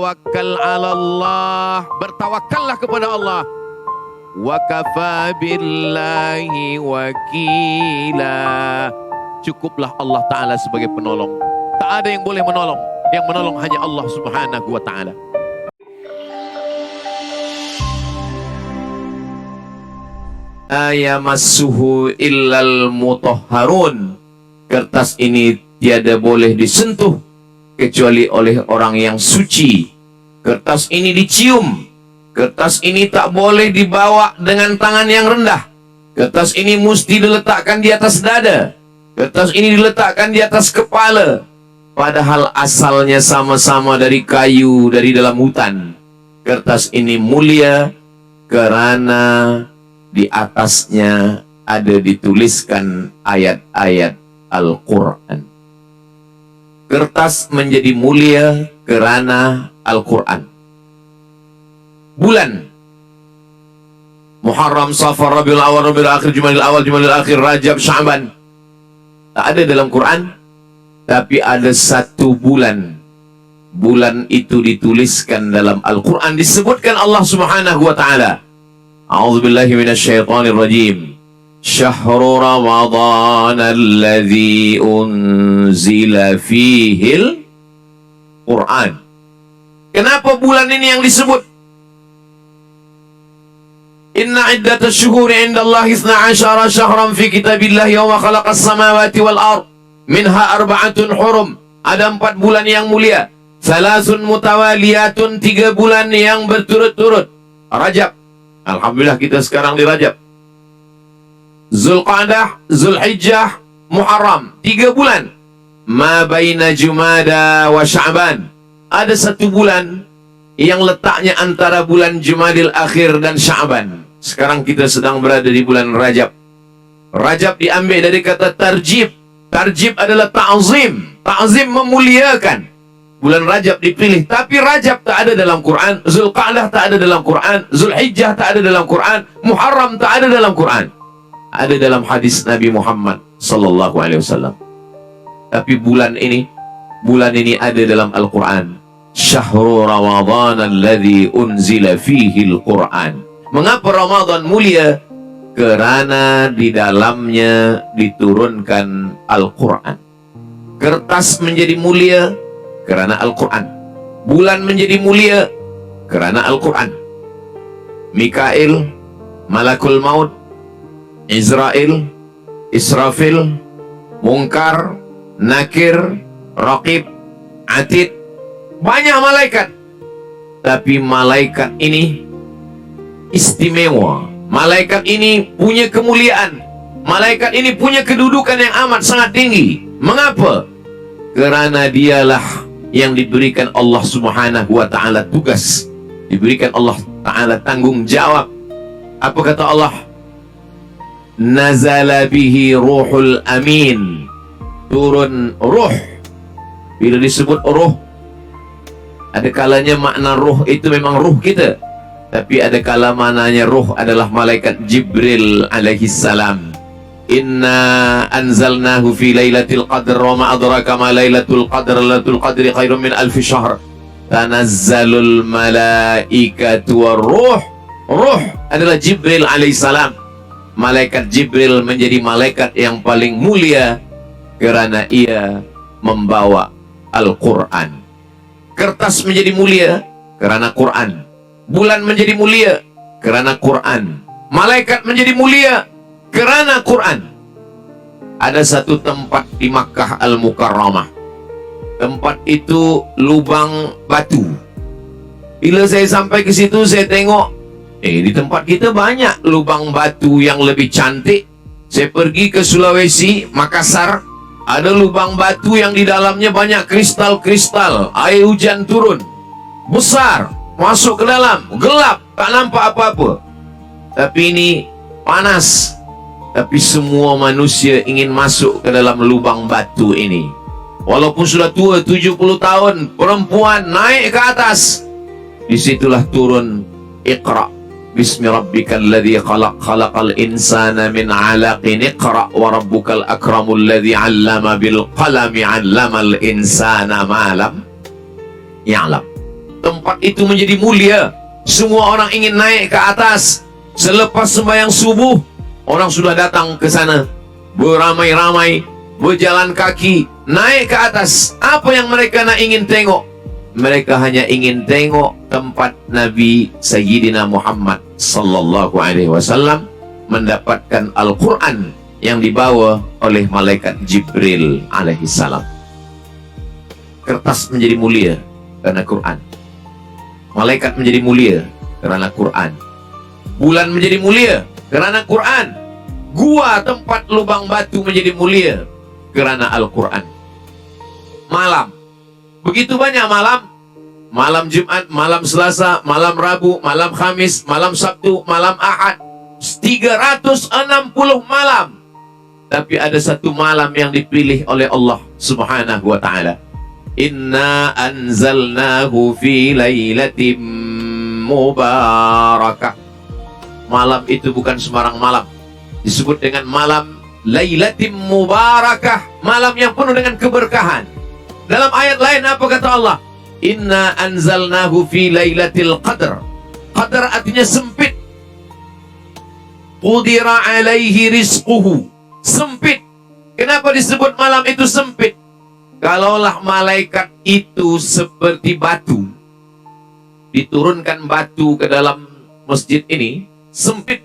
tawakkal 'ala Allah, bertawakallah kepada Allah. Wa kafa billahi wakila, cukuplah Allah Ta'ala sebagai penolong. Tak ada yang boleh menolong, yang menolong hanya Allah Subhanahu wa Ta'ala. Ayamassuhu illal mutahharun, kertas ini tiada boleh disentuh kecuali oleh orang yang suci. Kertas ini dicium. Kertas ini tak boleh dibawa dengan tangan yang rendah. Kertas ini mesti diletakkan di atas dada. Kertas ini diletakkan di atas kepala. Padahal asalnya sama-sama dari kayu, dari dalam hutan. Kertas ini mulia karena di atasnya ada dituliskan ayat-ayat Al-Quran. Kertas menjadi mulia karena Al-Quran. Bulan Muharram, Safar, Rabiul Awal, Rabiul Akhir, Jumadil Awal, Jumadil Akhir, Rajab, Sya'ban tak ada dalam Quran, tapi ada satu bulan. Bulan itu dituliskan dalam Al-Quran, disebutkan Allah Subhanahu wa Ta'ala. A'udzubillahi minasyaitonir rajim. Syahrul Ramadan alladzi unzila fihil Quran. Kenapa bulan ini yang disebut? Inna iddatash syuhuri indallahi 12 syahran fi kitabillahi yawma khalaqas samawati wal ard minha arba'atun hurum. Ada 4 bulan yang mulia. Salasun mutawaliyatun, 3 bulan yang berturut-turut. Rajab, alhamdulillah kita sekarang di Rajab. Zulqa'dah, Zulhijjah, Muharram, 3 bulan. Ma baina Jumada wa Sya'ban, ada 1 bulan yang letaknya antara bulan Jumadil Akhir dan Sya'ban. Sekarang kita sedang berada di bulan Rajab. Rajab diambil dari kata tarjib. Tarjib adalah ta'zim. Ta'zim memuliakan. Bulan Rajab dipilih, tapi Rajab tak ada dalam Quran. Zulqa'dah tak ada dalam Quran. Zulhijjah tak ada dalam Quran. Muharram tak ada dalam Quran. Ada dalam hadis Nabi Muhammad sallallahu alaihi wasallam. Tapi bulan ini ada dalam Al-Quran. Syahrul Ramadan alladzi unzila fihi Al-Quran. Mengapa Ramadan mulia? Kerana di dalamnya diturunkan Al-Quran. Kertas menjadi mulia kerana Al-Quran. Bulan menjadi mulia kerana Al-Quran. Mikail, Malakul Maut, Israel, Israfil, Munkar, Nakir, Raqib, Atid, banyak malaikat. Tapi malaikat ini istimewa. Malaikat ini punya kemuliaan. Malaikat ini punya kedudukan yang amat sangat tinggi. Mengapa? Kerana dialah yang diberikan Allah Subhanahu wa Ta'ala tugas. Diberikan Allah Ta'ala tanggung jawab. Apa kata Allah? Nazala bihi ruhul amin. Turun ruh. Bila disebut ruh, ada kalanya makna ruh itu memang ruh kita, tapi ada kala maknanya ruh adalah malaikat Jibril alaihi salam. Inna anzalnahu fi lailatul qadr wa ma adraka ma lailatul qadr. Lailatul qadri khairum min alfi syahr. Tanazzalul malaikatu war ruh. Ruh adalah Jibril alaihi salam. Malaikat Jibril menjadi malaikat yang paling mulia kerana ia membawa Al-Quran. Kertas menjadi mulia kerana Quran. Bulan menjadi mulia kerana Quran. Malaikat menjadi mulia kerana Quran. Ada satu tempat di Makkah Al-Mukarramah. Tempat itu lubang batu. Bila saya sampai ke situ, saya tengok, di tempat kita banyak lubang batu yang lebih cantik. Saya pergi ke Sulawesi, Makassar, ada lubang batu yang di dalamnya banyak kristal-kristal. Air hujan turun, besar, masuk ke dalam, gelap, tak nampak apa-apa. Tapi ini panas. Tapi semua manusia ingin masuk ke dalam lubang batu ini. Walaupun sudah tua, 70 tahun, perempuan naik ke atas. Disitulah turun Iqra Bismi rabbikal ladzi khalaq, khalaqal insana min 'alaqin, iqra wa rabbukal akramul ladzi 'allama bil qalami 'allamal insana ma lam ya'lam. tempat itu menjadi mulia. Semua orang ingin naik ke atas. Selepas sembahyang subuh, orang sudah datang ke sana, beramai-ramai, berjalan kaki, naik ke atas. Apa yang mereka nak ingin tengok? Mereka hanya ingin tengok tempat Nabi Sayyidina Muhammad sallallahu alaihi wasallam mendapatkan Al-Quran yang dibawa oleh malaikat Jibril alaihi salam. Kertas menjadi mulia karena Quran. Malaikat menjadi mulia karena Quran. Bulan menjadi mulia karena Quran. Gua tempat lubang batu menjadi mulia karena Al-Quran. Malam, begitu banyak malam. Malam Jumat, malam Selasa, malam Rabu, malam Khamis, malam Sabtu, malam Ahad. 360 malam. Tapi ada satu malam yang dipilih oleh Allah Subhanahu wa ta'ala. Inna anzalnahu fi lailatin mubarakah. Malam itu bukan sembarang malam. Disebut dengan malam Lailatin Mubarakah, malam yang penuh dengan keberkahan. Dalam ayat lain apa kata Allah? Inna anzalnahu fi lailatul qadr. Qadr artinya sempit. Qudira alaihi rizquhu. Sempit. Kenapa disebut malam itu sempit? Kalaulah malaikat itu seperti batu, diturunkan batu ke dalam masjid ini, sempit.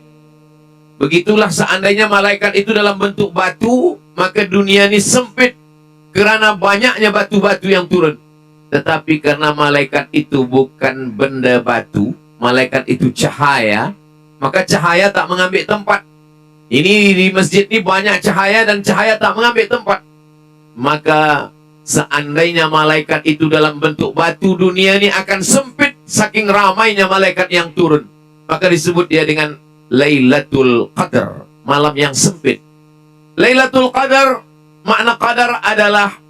Begitulah seandainya malaikat itu dalam bentuk batu, maka dunia ini sempit karena banyaknya batu-batu yang turun. Tetapi karena malaikat itu bukan benda batu, malaikat itu cahaya, maka cahaya tak mengambil tempat. Ini di masjid ini banyak cahaya dan cahaya tak mengambil tempat. Maka seandainya malaikat itu dalam bentuk batu, dunia ini akan sempit saking ramainya malaikat yang turun. Maka disebut dia dengan Lailatul Qadar, malam yang sempit. Lailatul Qadar, makna qadar adalah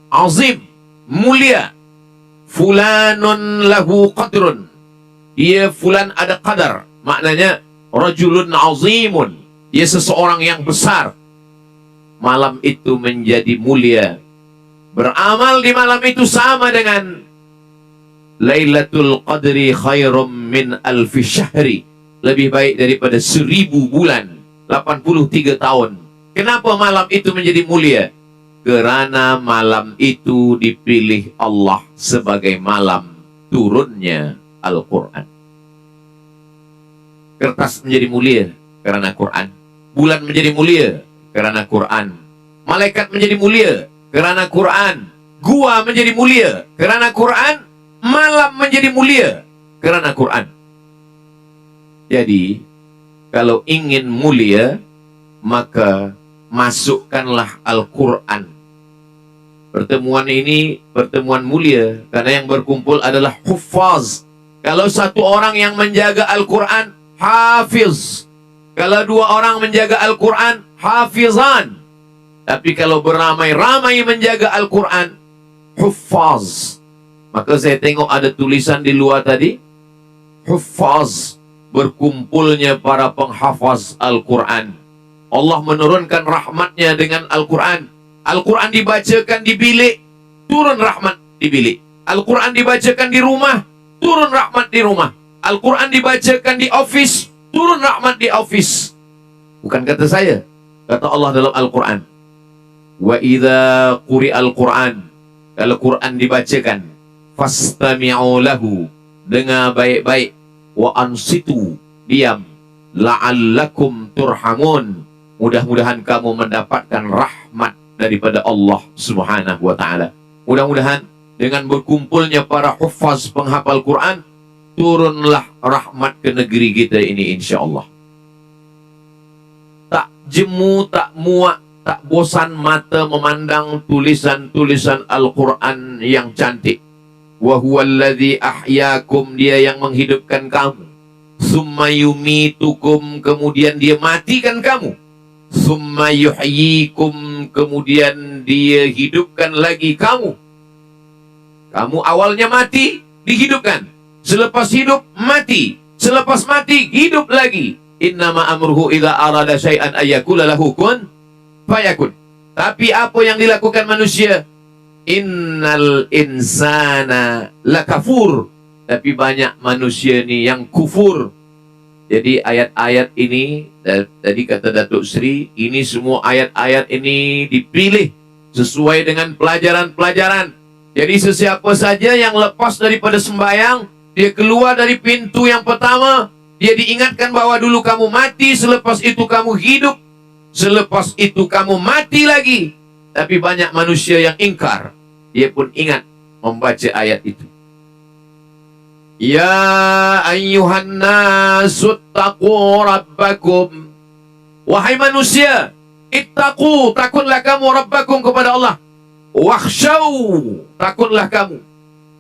azim, mulia. Fulanun lahu qadrun. Dia fulan ada qadar. Maknanya rajulun azimun. Dia seseorang yang besar. Malam itu menjadi mulia. Beramal di malam itu sama dengan Lailatul Qadri khairum min alfi syahri. Lebih baik daripada 1000 bulan, 83 tahun. Kenapa malam itu menjadi mulia? Kerana malam itu dipilih Allah sebagai malam turunnya Al-Quran. Kertas menjadi mulia karena Quran. Bulan menjadi mulia karena Quran. Malaikat menjadi mulia karena Quran. Gua menjadi mulia karena Quran. Malam menjadi mulia karena Quran. Jadi, kalau ingin mulia, maka masukkanlah Al-Quran. Pertemuan ini pertemuan mulia karena yang berkumpul adalah huffaz. Kalau satu orang yang menjaga Al-Quran, hafiz. Kalau dua orang menjaga Al-Quran, hafizan. Tapi kalau beramai-ramai menjaga Al-Quran, huffaz. Maka saya tengok ada tulisan di luar tadi, huffaz, berkumpulnya para penghafaz Al-Quran. Allah menurunkan rahmatnya dengan Al-Quran. Al-Quran dibacakan di bilik, turun rahmat di bilik. Al-Quran dibacakan di rumah, turun rahmat di rumah. Al-Quran dibacakan di office, turun rahmat di office. Bukan kata saya, kata Allah dalam Al-Quran. Wa idza quri'al Quran, kalau Quran dibacakan, fastami'u lahu, dengar baik-baik. Wa ansitu, diam. La'allakum turhamun, mudah-mudahan kamu mendapatkan rahmat daripada Allah Subhanahu wa ta'ala. Mudah-mudahan dengan berkumpulnya para huffaz penghafal Quran, turunlah rahmat ke negeri kita ini insyaAllah. Tak jemu, tak muak, tak bosan mata memandang tulisan-tulisan Al-Quran yang cantik. Wa huwallazi ahyaakum, dia yang menghidupkan kamu. Summa yumitukum, kemudian dia matikan kamu. Summa yuhyikum, kemudian dia hidupkan lagi kamu. Kamu awalnya mati, dihidupkan. Selepas hidup, mati. Selepas mati, hidup lagi. Innama amruhu idza arada syai'an ayyakula lahu kun fayakun. Tapi apa yang dilakukan manusia? Innal insana lakafur Tapi banyak manusia ni yang kufur. Jadi ayat-ayat ini, tadi kata Datuk Seri, ini semua ayat-ayat ini dipilih sesuai dengan pelajaran-pelajaran. Jadi sesiapa saja yang lepas daripada sembahyang, dia keluar dari pintu yang pertama, dia diingatkan bahwa dulu kamu mati, selepas itu kamu hidup, selepas itu kamu mati lagi. Tapi banyak manusia yang ingkar, dia pun ingat membaca ayat itu. Ya ayyuhan nasu ittaqu rabbakum. Wahai manusia, ittaqu, takutlah kamu rabbakum kepada Allah. Wakhshaw, takutlah kamu.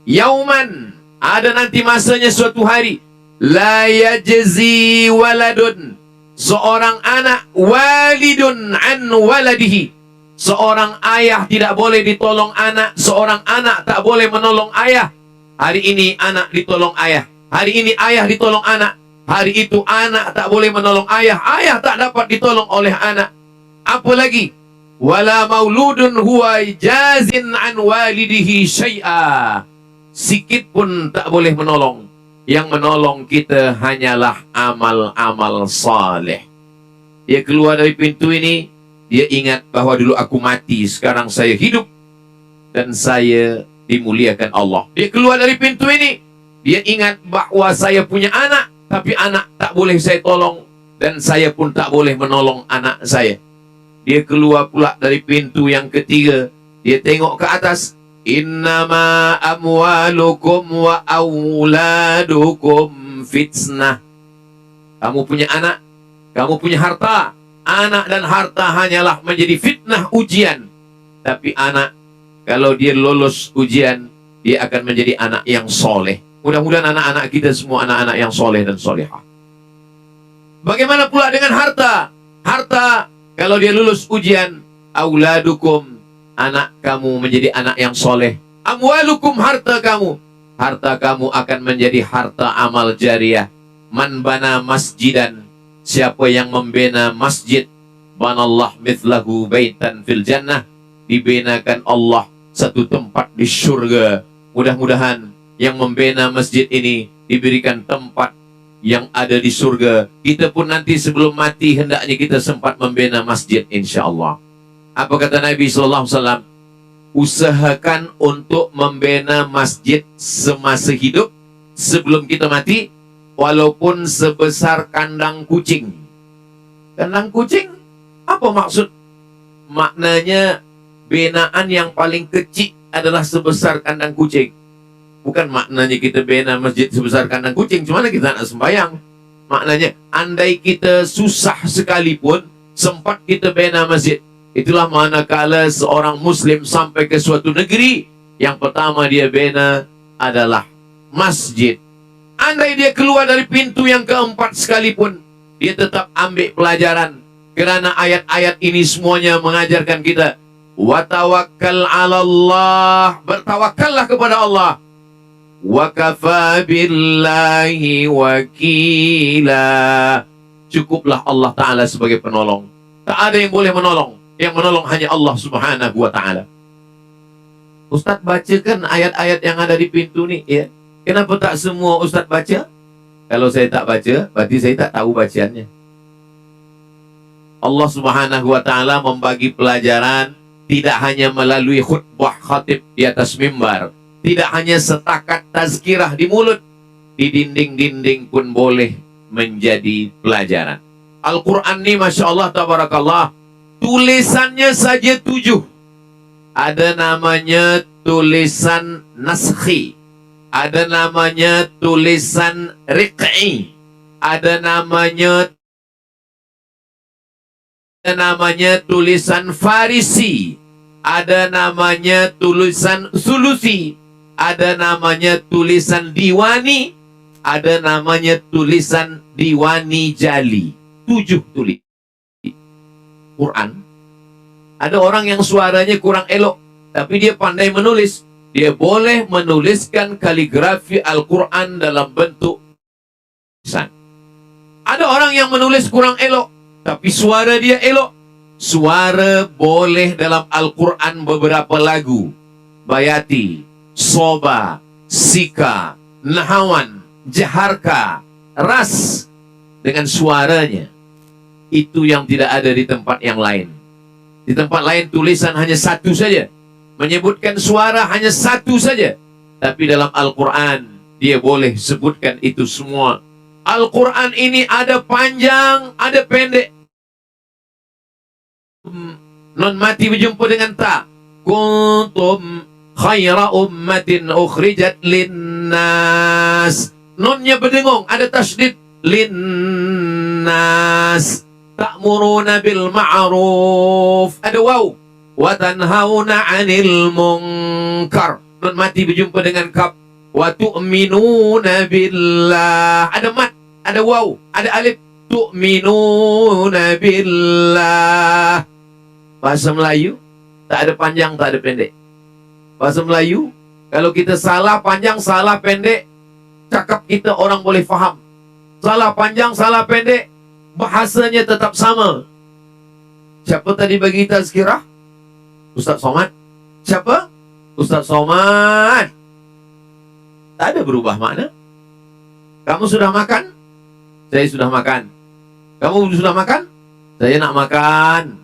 Yauman, ada nanti masanya suatu hari. La yajzi waladun, seorang anak, walidun an waladihi. Seorang ayah tidak boleh ditolong anak, seorang anak tak boleh menolong ayah. Hari ini anak ditolong ayah, hari ini ayah ditolong anak, hari itu anak tak boleh menolong ayah, ayah tak dapat ditolong oleh anak. Apa lagi? Wala mauludun huwa jazin an walidihi syai'a. Sikit pun tak boleh menolong. Yang menolong kita hanyalah amal-amal saleh. Dia keluar dari pintu ini, dia ingat bahwa dulu aku mati, sekarang saya hidup dan saya dimuliakan Allah. Dia keluar dari pintu ini, dia ingat bahwa saya punya anak, tapi anak tak boleh saya tolong, dan saya pun tak boleh menolong anak saya. Dia keluar pula dari pintu yang ketiga, dia tengok ke atas. Innama amwalukum wa auladukum fitnah. Kamu punya anak, kamu punya harta. Anak dan harta hanyalah menjadi fitnah, ujian. Tapi anak, kalau dia lolos ujian, dia akan menjadi anak yang soleh. Mudah-mudahan anak-anak kita semua anak-anak yang soleh dan solehah. Bagaimana pula dengan harta? Harta, kalau dia lulus ujian, auladukum, anak kamu menjadi anak yang soleh. Amwalukum, harta kamu. Harta kamu akan menjadi harta amal jariah. Man bana masjidan, siapa yang membina masjid, banallah mithlahu baitan fil jannah, dibinakan Allah satu tempat di syurga. Mudah-mudahan yang membina masjid ini diberikan tempat yang ada di surga. Kita pun nanti sebelum mati hendaknya kita sempat membina masjid, insya-Allah. Apa kata Nabi SAW? Usahakan untuk membina masjid semasa hidup sebelum kita mati, walaupun sebesar kandang kucing. Kandang kucing, apa maksud? Maknanya binaan yang paling kecil adalah sebesar kandang kucing. Bukan maknanya kita bina masjid sebesar kandang kucing, cuma kita nak sembahyang. Maknanya, andai kita susah sekalipun, sempat kita bina masjid. Itulah manakala seorang Muslim sampai ke suatu negeri, yang pertama dia bina adalah masjid. Andai dia keluar dari pintu yang keempat sekalipun, dia tetap ambil pelajaran. Kerana ayat-ayat ini semuanya mengajarkan kita, wa tawakkal 'ala Allah, bertawakallah kepada Allah. Wa kafa billahi wakila, cukuplah Allah Ta'ala sebagai penolong. Tak ada yang boleh menolong, yang menolong hanya Allah Subhanahu wa Ta'ala. Ustaz bacakan ayat-ayat yang ada di pintu ni, ya. Kenapa tak semua Ustaz baca? Kalau saya tak baca, berarti saya tak tahu bacaannya. Allah Subhanahu wa Ta'ala membagi pelajaran tidak hanya melalui khutbah khatib di atas mimbar, tidak hanya setakat tazkirah di mulut, di dinding-dinding pun boleh menjadi pelajaran. Al-Quran ni Masya Allah tabarakallah, tulisannya saja 7. Ada namanya tulisan naskhi, ada namanya tulisan riq'i, ada namanya tulisan farisi, ada namanya tulisan sulusi, ada namanya tulisan diwani, ada namanya tulisan diwani jali. 7 tulis Quran. Ada orang yang suaranya kurang elok, tapi dia pandai menulis. Dia boleh menuliskan kaligrafi Al-Quran dalam bentuk tulisan. Ada orang yang menulis kurang elok, tapi suara dia elok. Suara boleh dalam Al-Quran beberapa lagu. Bayati, Soba, Sika, nahawan, jaharka, ras dengan suaranya. Itu yang tidak ada di tempat yang lain. Di tempat lain tulisan hanya satu saja, menyebutkan suara hanya satu saja. Tapi dalam Al-Quran dia boleh sebutkan itu semua. Al-Quran ini ada panjang, ada pendek. Non mati berjumpa dengan ta. Kuntum khaira ummatin ukhrijat linnas. Nonnya berdengung, ada tasdid linnas. Ta'muruna bil ma'ruf, ada waw. Wa tanhauna 'anil munkar. Non mati berjumpa dengan kaf. Wa tu'minuna billah, ada mat, ada waw, ada alif. Tu'minuna billah. Bahasa Melayu tak ada panjang, tak ada pendek. Bahasa Melayu, kalau kita salah panjang, salah pendek, cakap kita orang boleh faham. Salah panjang, salah pendek, bahasanya tetap sama. Siapa tadi bagi tazkirah? Ustaz Somad. Siapa? Ustaz Somad. Tak ada berubah makna. Kamu sudah makan? Saya sudah makan. Kamu sudah makan? Saya nak makan.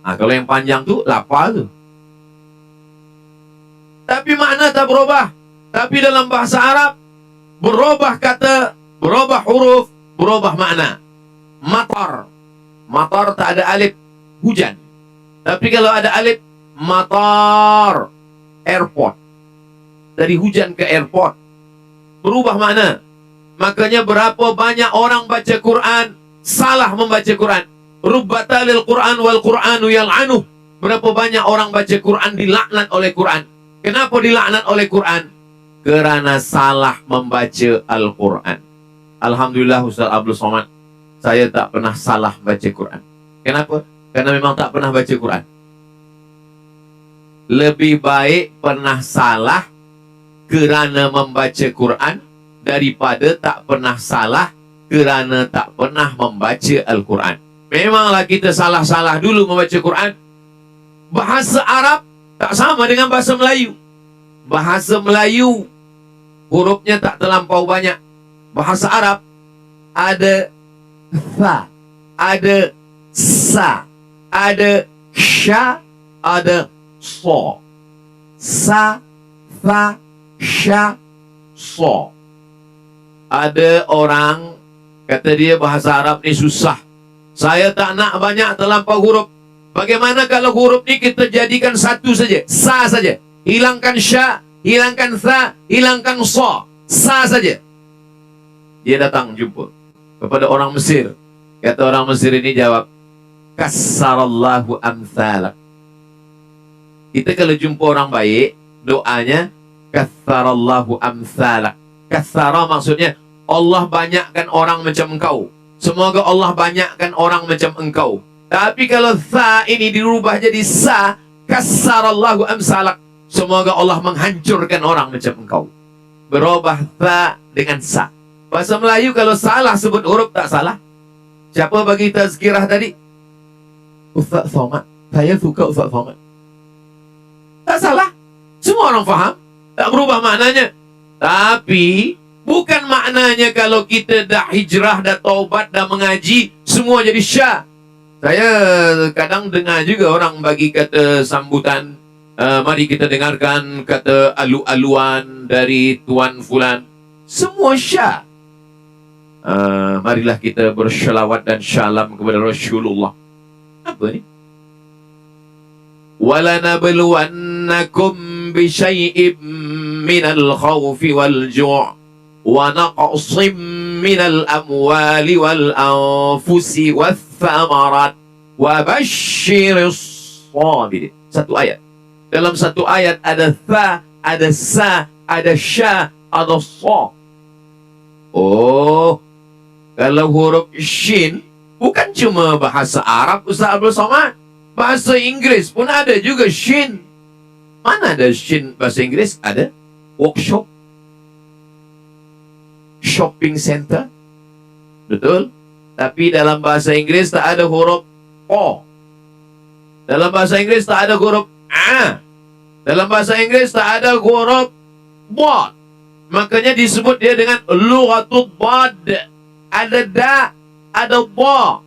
Nah, kalau yang panjang tu lapar tu. Tapi makna tak berubah. Tapi dalam bahasa Arab berubah kata, berubah huruf, berubah makna. Matar. Matar tak ada alif, hujan. Tapi kalau ada alif, matar, airport. Dari hujan ke airport. Berubah makna. Makanya berapa banyak orang baca Quran salah membaca Quran. Rubbatalil Quran wal Quranu yal'anuh. Berapa banyak orang baca Quran dilaknat oleh Quran. Kenapa dilaknat oleh Quran? Kerana salah membaca Al-Quran. Alhamdulillah Ustaz Abdul Somad, saya tak pernah salah baca Quran. Kenapa? Karena memang tak pernah baca Quran. Lebih baik pernah salah kerana membaca Quran daripada tak pernah salah kerana tak pernah membaca Al-Quran. Memanglah kita salah-salah dulu membaca Quran. Bahasa Arab tak sama dengan bahasa Melayu. Bahasa Melayu hurufnya tak terlampau banyak. Bahasa Arab ada tha, ada sa, ada sya, ada so. Sa, tha, sya, so. Ada orang kata dia bahasa Arab ni susah. Saya tak nak banyak terlampau huruf. Bagaimana kalau huruf ni kita jadikan satu saja, sa saja. Hilangkan sya, hilangkan tha, hilangkan so. Sa saja. Dia datang jumpa kepada orang Mesir. Kata orang Mesir ini jawab, kassarallahu amthalak. Kita kalau jumpa orang baik, doanya kassarallahu amthalak. Kassara maksudnya Allah banyakkan orang macam engkau. Semoga Allah banyakkan orang macam engkau. Tapi kalau tha ini dirubah jadi sa, kassarallahu amsalak. Semoga Allah menghancurkan orang macam engkau. Berubah tha dengan sa. Bahasa Melayu kalau salah sebut huruf tak salah. Siapa bagi tazkirah tadi? Ustaz Somad. Saya suka Ustaz Somad. Tak salah. Semua orang faham. Tak berubah maknanya. Tapi bukan maknanya kalau kita dah hijrah, dah taubat, dah mengaji, semua jadi syah. Saya kadang dengar juga orang bagi kata sambutan, mari kita dengarkan kata alu-aluan dari Tuan Fulan. Semua syah. Marilah kita bersyalawat dan syalam kepada Rasulullah. Apa ni? وَلَنَبْلُوَنَّكُمْ بِشَيْءٍ مِّنَ الْخَوْفِ وَالْجُوعِ وَنَقْصٍ مِّنَ الْأَمْوَالِ وَالْأَنفُسِ وَالثَّمَرَاتِ وَبَشِّرِ الصَّابِرِينَ. Satu ayat. Dalam satu ayat ada tha, ada sa, ada sya, ada sa. Oh, kalau huruf shin bukan cuma bahasa Arab Ustaz Abdul Somad. Bahasa Inggris pun ada juga shin. Mana ada shin bahasa Inggris? Ada workshop, shopping center. Betul? Tapi dalam bahasa Inggris tak ada huruf O. Dalam bahasa Inggris tak ada huruf A. Dalam bahasa Inggris tak ada huruf B. Makanya disebut dia dengan lughatul dhad. Ada da, ada dha,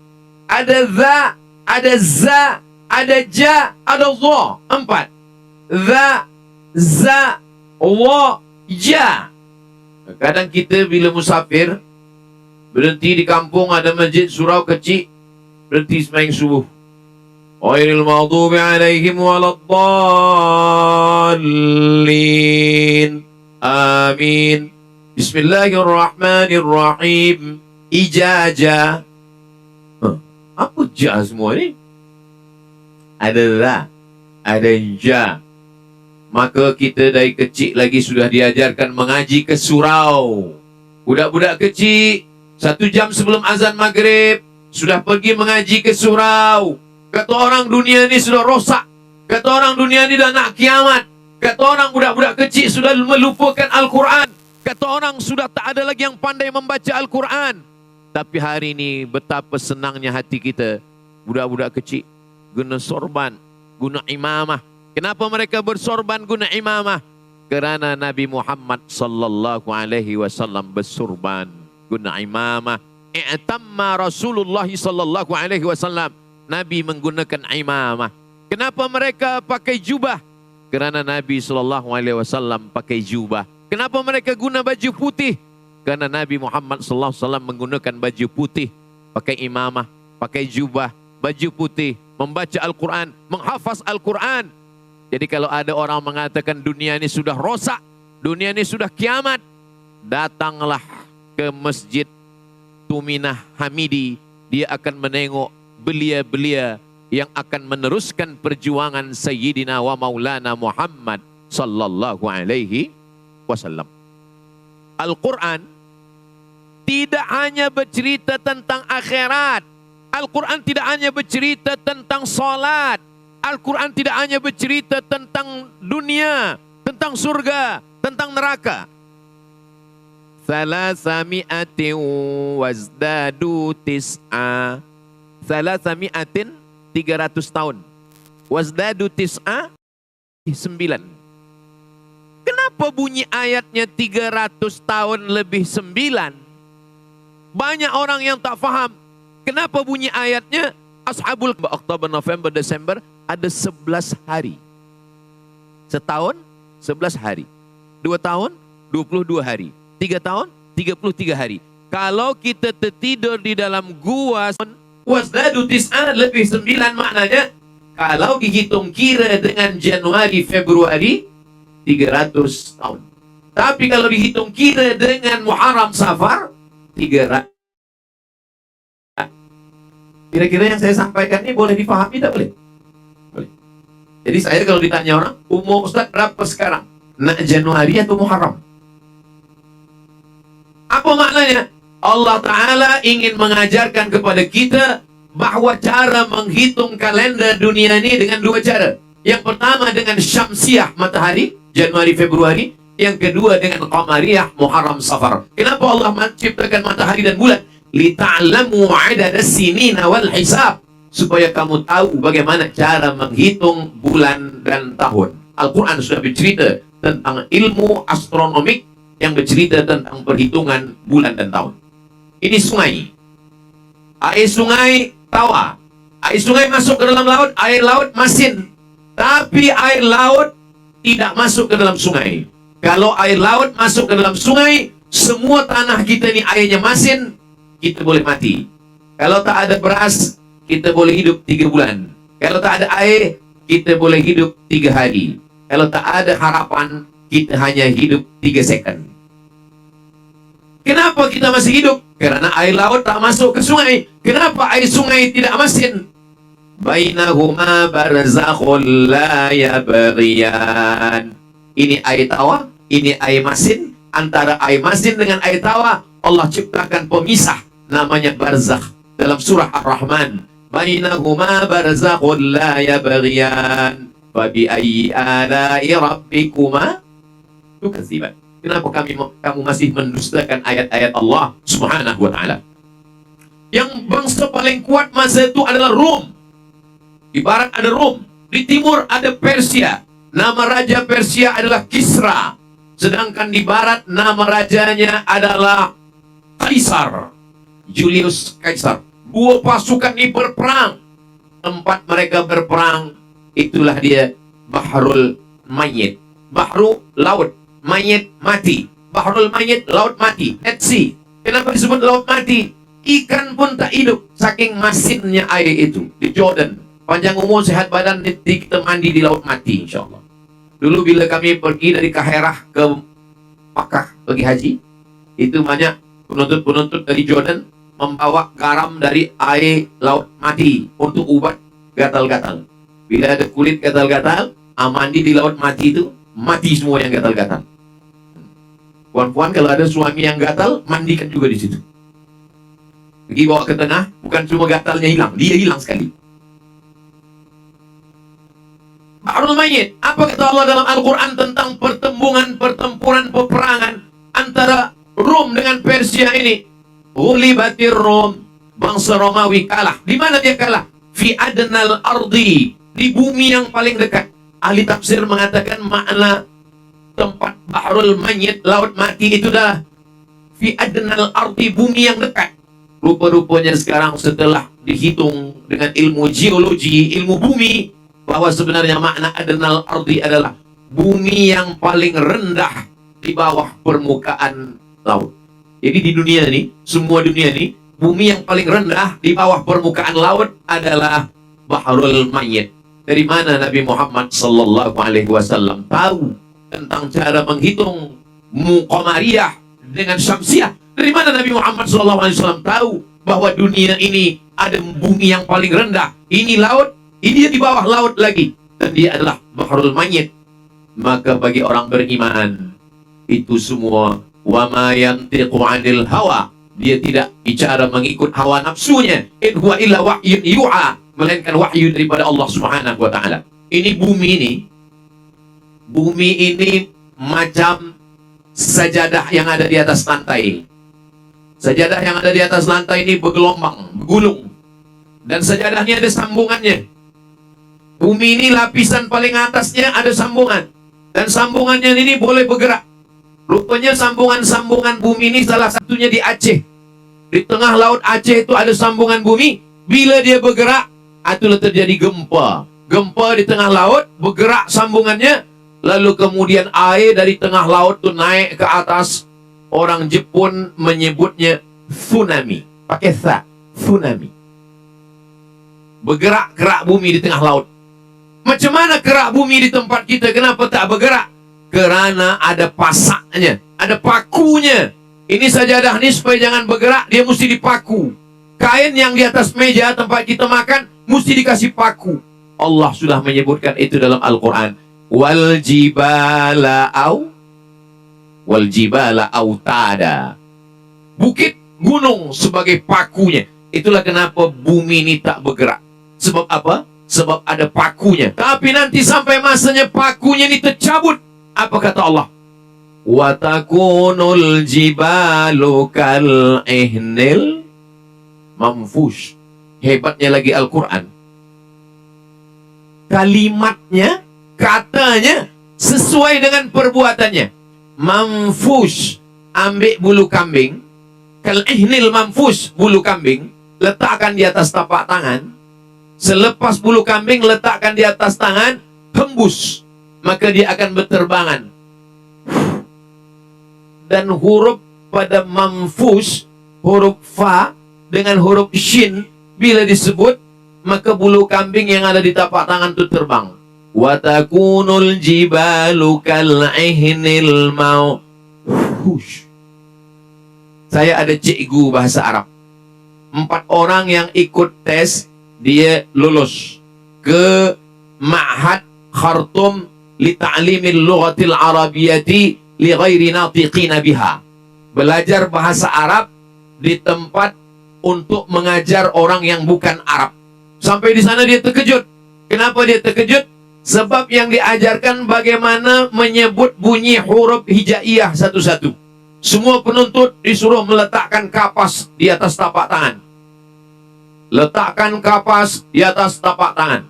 ada za, ada za, ada ja, ada dha. 4. Za, za, wa, ja. Kadang kita bila musafir, berhenti di kampung, ada masjid surau kecil, berhenti sembahyang subuh. Ghairil maghdubi alaihim waladdallin. Amin. Bismillahirrahmanirrahim. Ijaja. Apa ja semua ni? Ada la, ada ja. Maka kita dari kecil lagi sudah diajarkan mengaji ke surau. Budak-budak kecil 1 jam sebelum azan maghrib sudah pergi mengaji ke surau. Kata orang dunia ni sudah rosak. Kata orang dunia ni dah nak kiamat. Kata orang budak-budak kecil sudah melupakan Al-Quran. Kata orang sudah tak ada lagi yang pandai membaca Al-Quran. Tapi hari ini betapa senangnya hati kita. Budak-budak kecil guna sorban, guna imamah. Kenapa mereka bersorban guna imamah? Kerana Nabi Muhammad sallallahu alaihi wasallam bersorban guna imamah. I'tamma Rasulullah sallallahu alaihi wasallam. Nabi menggunakan imamah. Kenapa mereka pakai jubah? Kerana Nabi sallallahu alaihi wasallam pakai jubah. Kenapa mereka guna baju putih? Kerana Nabi Muhammad sallallahu alaihi wasallam menggunakan baju putih, pakai imamah, pakai jubah, baju putih, membaca Al-Quran, menghafaz Al-Quran. Jadi kalau ada orang mengatakan dunia ini sudah rosak, dunia ini sudah kiamat, datanglah ke Masjid Tuminah Hamidi. Dia akan menengok belia-belia yang akan meneruskan perjuangan Sayyidina wa Maulana Muhammad sallallahu alaihi wasallam. Al-Quran tidak hanya bercerita tentang akhirat. Al-Quran tidak hanya bercerita tentang salat. Al-Quran tidak hanya bercerita tentang dunia, tentang surga, tentang neraka. Salasami'atin wazdadu tis'a. Salasami'atin 300 tahun. Wazdadu tis'a 9. Kenapa bunyi ayatnya 300 tahun lebih 9? Banyak orang yang tak faham. Kenapa bunyi ayatnya Ashabul Oktober, November, Desember ada 11 hari. Setahun 11 hari. 2 tahun 22 hari. 3 tahun 33 hari. Kalau kita tertidur di dalam gua, wasdadu tis'an lebih 9 maknanya kalau dihitung kira dengan Januari, Februari 300 tahun. Tapi kalau dihitung kira dengan Muharram, Safar 300. Kira-kira yang saya sampaikan ini boleh difahami tak boleh? Boleh. Jadi saya kalau ditanya orang, umur Ustaz berapa sekarang? Nak Januari atau Muharram? Apa maknanya? Allah Ta'ala ingin mengajarkan kepada kita bahawa cara menghitung kalender dunia ini dengan 2 cara. Yang pertama dengan syamsiah, matahari, Januari, Februari. Yang kedua dengan qamariyah, Muharram, Safar. Kenapa Allah menciptakan matahari dan bulan? Lita'lamu adadas sinina wal hisab. Supaya kamu tahu bagaimana cara menghitung bulan dan tahun. Al-Quran sudah bercerita tentang ilmu astronomik yang bercerita tentang perhitungan bulan dan tahun. Ini sungai. Air sungai tawa. Air sungai masuk ke dalam laut, air laut masin. Tapi air laut tidak masuk ke dalam sungai. Kalau air laut masuk ke dalam sungai, semua tanah kita ni airnya masin, kita boleh mati. Kalau tak ada beras, kita boleh hidup 3 bulan. Kalau tak ada air, kita boleh hidup 3 hari. Kalau tak ada harapan, kita hanya hidup 3 second. Kenapa kita masih hidup? Karena air laut tak masuk ke sungai. Kenapa air sungai tidak masin? Bainahuma barzakhul la yabghiyan. Ini air tawa, ini air masin. Antara air masin dengan air tawa, Allah ciptakan pemisah, namanya barzakh. Dalam surah Ar-Rahman, bainahuma barzakhul la yabghiyan. Fa bi ayyi ala'i rabbikuma tukadziban. Kenapa kamu masih mendustakan ayat-ayat Allah Subhanahu wa ta'ala? Yang bangsa paling kuat masa itu adalah Rom. Di barat ada Rom, di timur ada Persia. Nama raja Persia adalah Kisra. Sedangkan di barat nama rajanya adalah Kaisar, Julius Caesar. Dua pasukan ini berperang. Tempat mereka berperang, itulah dia Bahrul Mayyit. Bahru, laut. Mayyit, mati. Bahrul Mayyit, laut mati. Dead Sea. Kenapa disebut laut mati? Ikan pun tak hidup, saking masinnya air itu. Di Jordan, panjang umur, sehat badan, kita mandi di laut mati, insyaAllah. Dulu bila kami pergi dari Kaherah ke Makkah pergi haji, itu banyak penuntut-penuntut dari Jordan membawa garam dari air laut mati untuk ubat gatal-gatal. Bila ada kulit gatal-gatal, mandi di laut mati itu, mati semua yang gatal-gatal. Puan-puan kalau ada suami yang gatal, mandikan juga di situ. Pergi bawa ke tengah, bukan cuma gatalnya hilang, dia hilang sekali. Bahrul Mayyit, apa kata Allah dalam Al-Quran tentang pertempuran peperangan antara Rom dengan Persia ini? Ghulibatir Rom, bangsa Romawi kalah. Di mana dia kalah? Fi adnal ardi, di bumi yang paling dekat. Ahli tafsir mengatakan makna tempat Bahrul Mayyit, laut mati, itu dah fi adnal ardi, bumi yang dekat. Rupa-rupanya sekarang setelah dihitung dengan ilmu geologi, ilmu bumi, bahwa sebenarnya makna adnal ardi adalah bumi yang paling rendah di bawah permukaan laut. Jadi di dunia ini, semua dunia ini, bumi yang paling rendah di bawah permukaan laut adalah Bahrul Mayyit. Dari mana Nabi Muhammad sallallahu alaihi wasallam tahu tentang cara menghitung Qamariyah dengan Syamsiyah? Dari mana Nabi Muhammad sallallahu alaihi wasallam tahu bahwa dunia ini ada bumi yang paling rendah, ini laut, ini di bawah laut lagi, dan dia adalah Bahrul Mayyit? Maka bagi orang beriman, itu semua wa ma yantiqu 'anil hawa, dia tidak bicara mengikut hawa nafsunya, in huwa illa wahyun yu'a, melainkan wahyu daripada Allah Subhanahu wa taala. Ini bumi ini macam sajadah yang ada di atas lantai. Sajadah yang ada di atas lantai ini bergelombang, bergulung, dan sajadahnya ada sambungannya. Bumi ini lapisan paling atasnya ada sambungan, dan sambungannya ini boleh bergerak. Rupanya sambungan-sambungan bumi ini salah satunya di Aceh. Di tengah laut Aceh itu ada sambungan bumi. Bila dia bergerak, itulah terjadi gempa. Gempa di tengah laut, bergerak sambungannya, lalu kemudian air dari tengah laut itu naik ke atas. Orang Jepun menyebutnya tsunami, pakai tha, tsunami. Bergerak-gerak bumi di tengah laut. Macam mana gerak bumi di tempat kita? Kenapa tak bergerak? Kerana ada pasaknya, ada pakunya. Ini sajadah ni supaya jangan bergerak, dia mesti dipaku. Kain yang di atas meja tempat kita makan mesti dikasih paku. Allah sudah menyebutkan itu dalam Al-Quran. Wal jibala autada. Bukit, gunung sebagai pakunya. Itulah kenapa bumi ini tak bergerak. Sebab apa? Sebab ada pakunya. Tapi nanti sampai masanya pakunya ini tercabut. Apa kata Allah? Wa takunul jibalu kal ihnil mamfush. Hebatnya lagi Al-Quran. Kalimatnya, katanya sesuai dengan perbuatannya. Mamfush, ambil bulu kambing. Kal ihnil mamfush, bulu kambing, letakkan di atas tapak tangan. Selepas bulu kambing letakkan di atas tangan, hembus, maka dia akan berterbangan. Dan huruf pada mamfush, huruf fa dengan huruf shin, bila disebut, maka bulu kambing yang ada di tapak tangan itu terbang. Wa takunul jibalu kal ihnil mawfush. Saya ada cikgu bahasa Arab. 4 orang yang ikut tes, dia lulus ke Ma'had Khartum li ta'limil lughatil arabiyyati li ghairi natiqina biha. Belajar bahasa Arab di tempat untuk mengajar orang yang bukan Arab. Sampai di sana dia terkejut. Kenapa dia terkejut? Sebab yang diajarkan bagaimana menyebut bunyi huruf hijaiyah satu-satu. Semua penuntut disuruh meletakkan kapas di atas tapak tangan. Letakkan kapas di atas tapak tangan.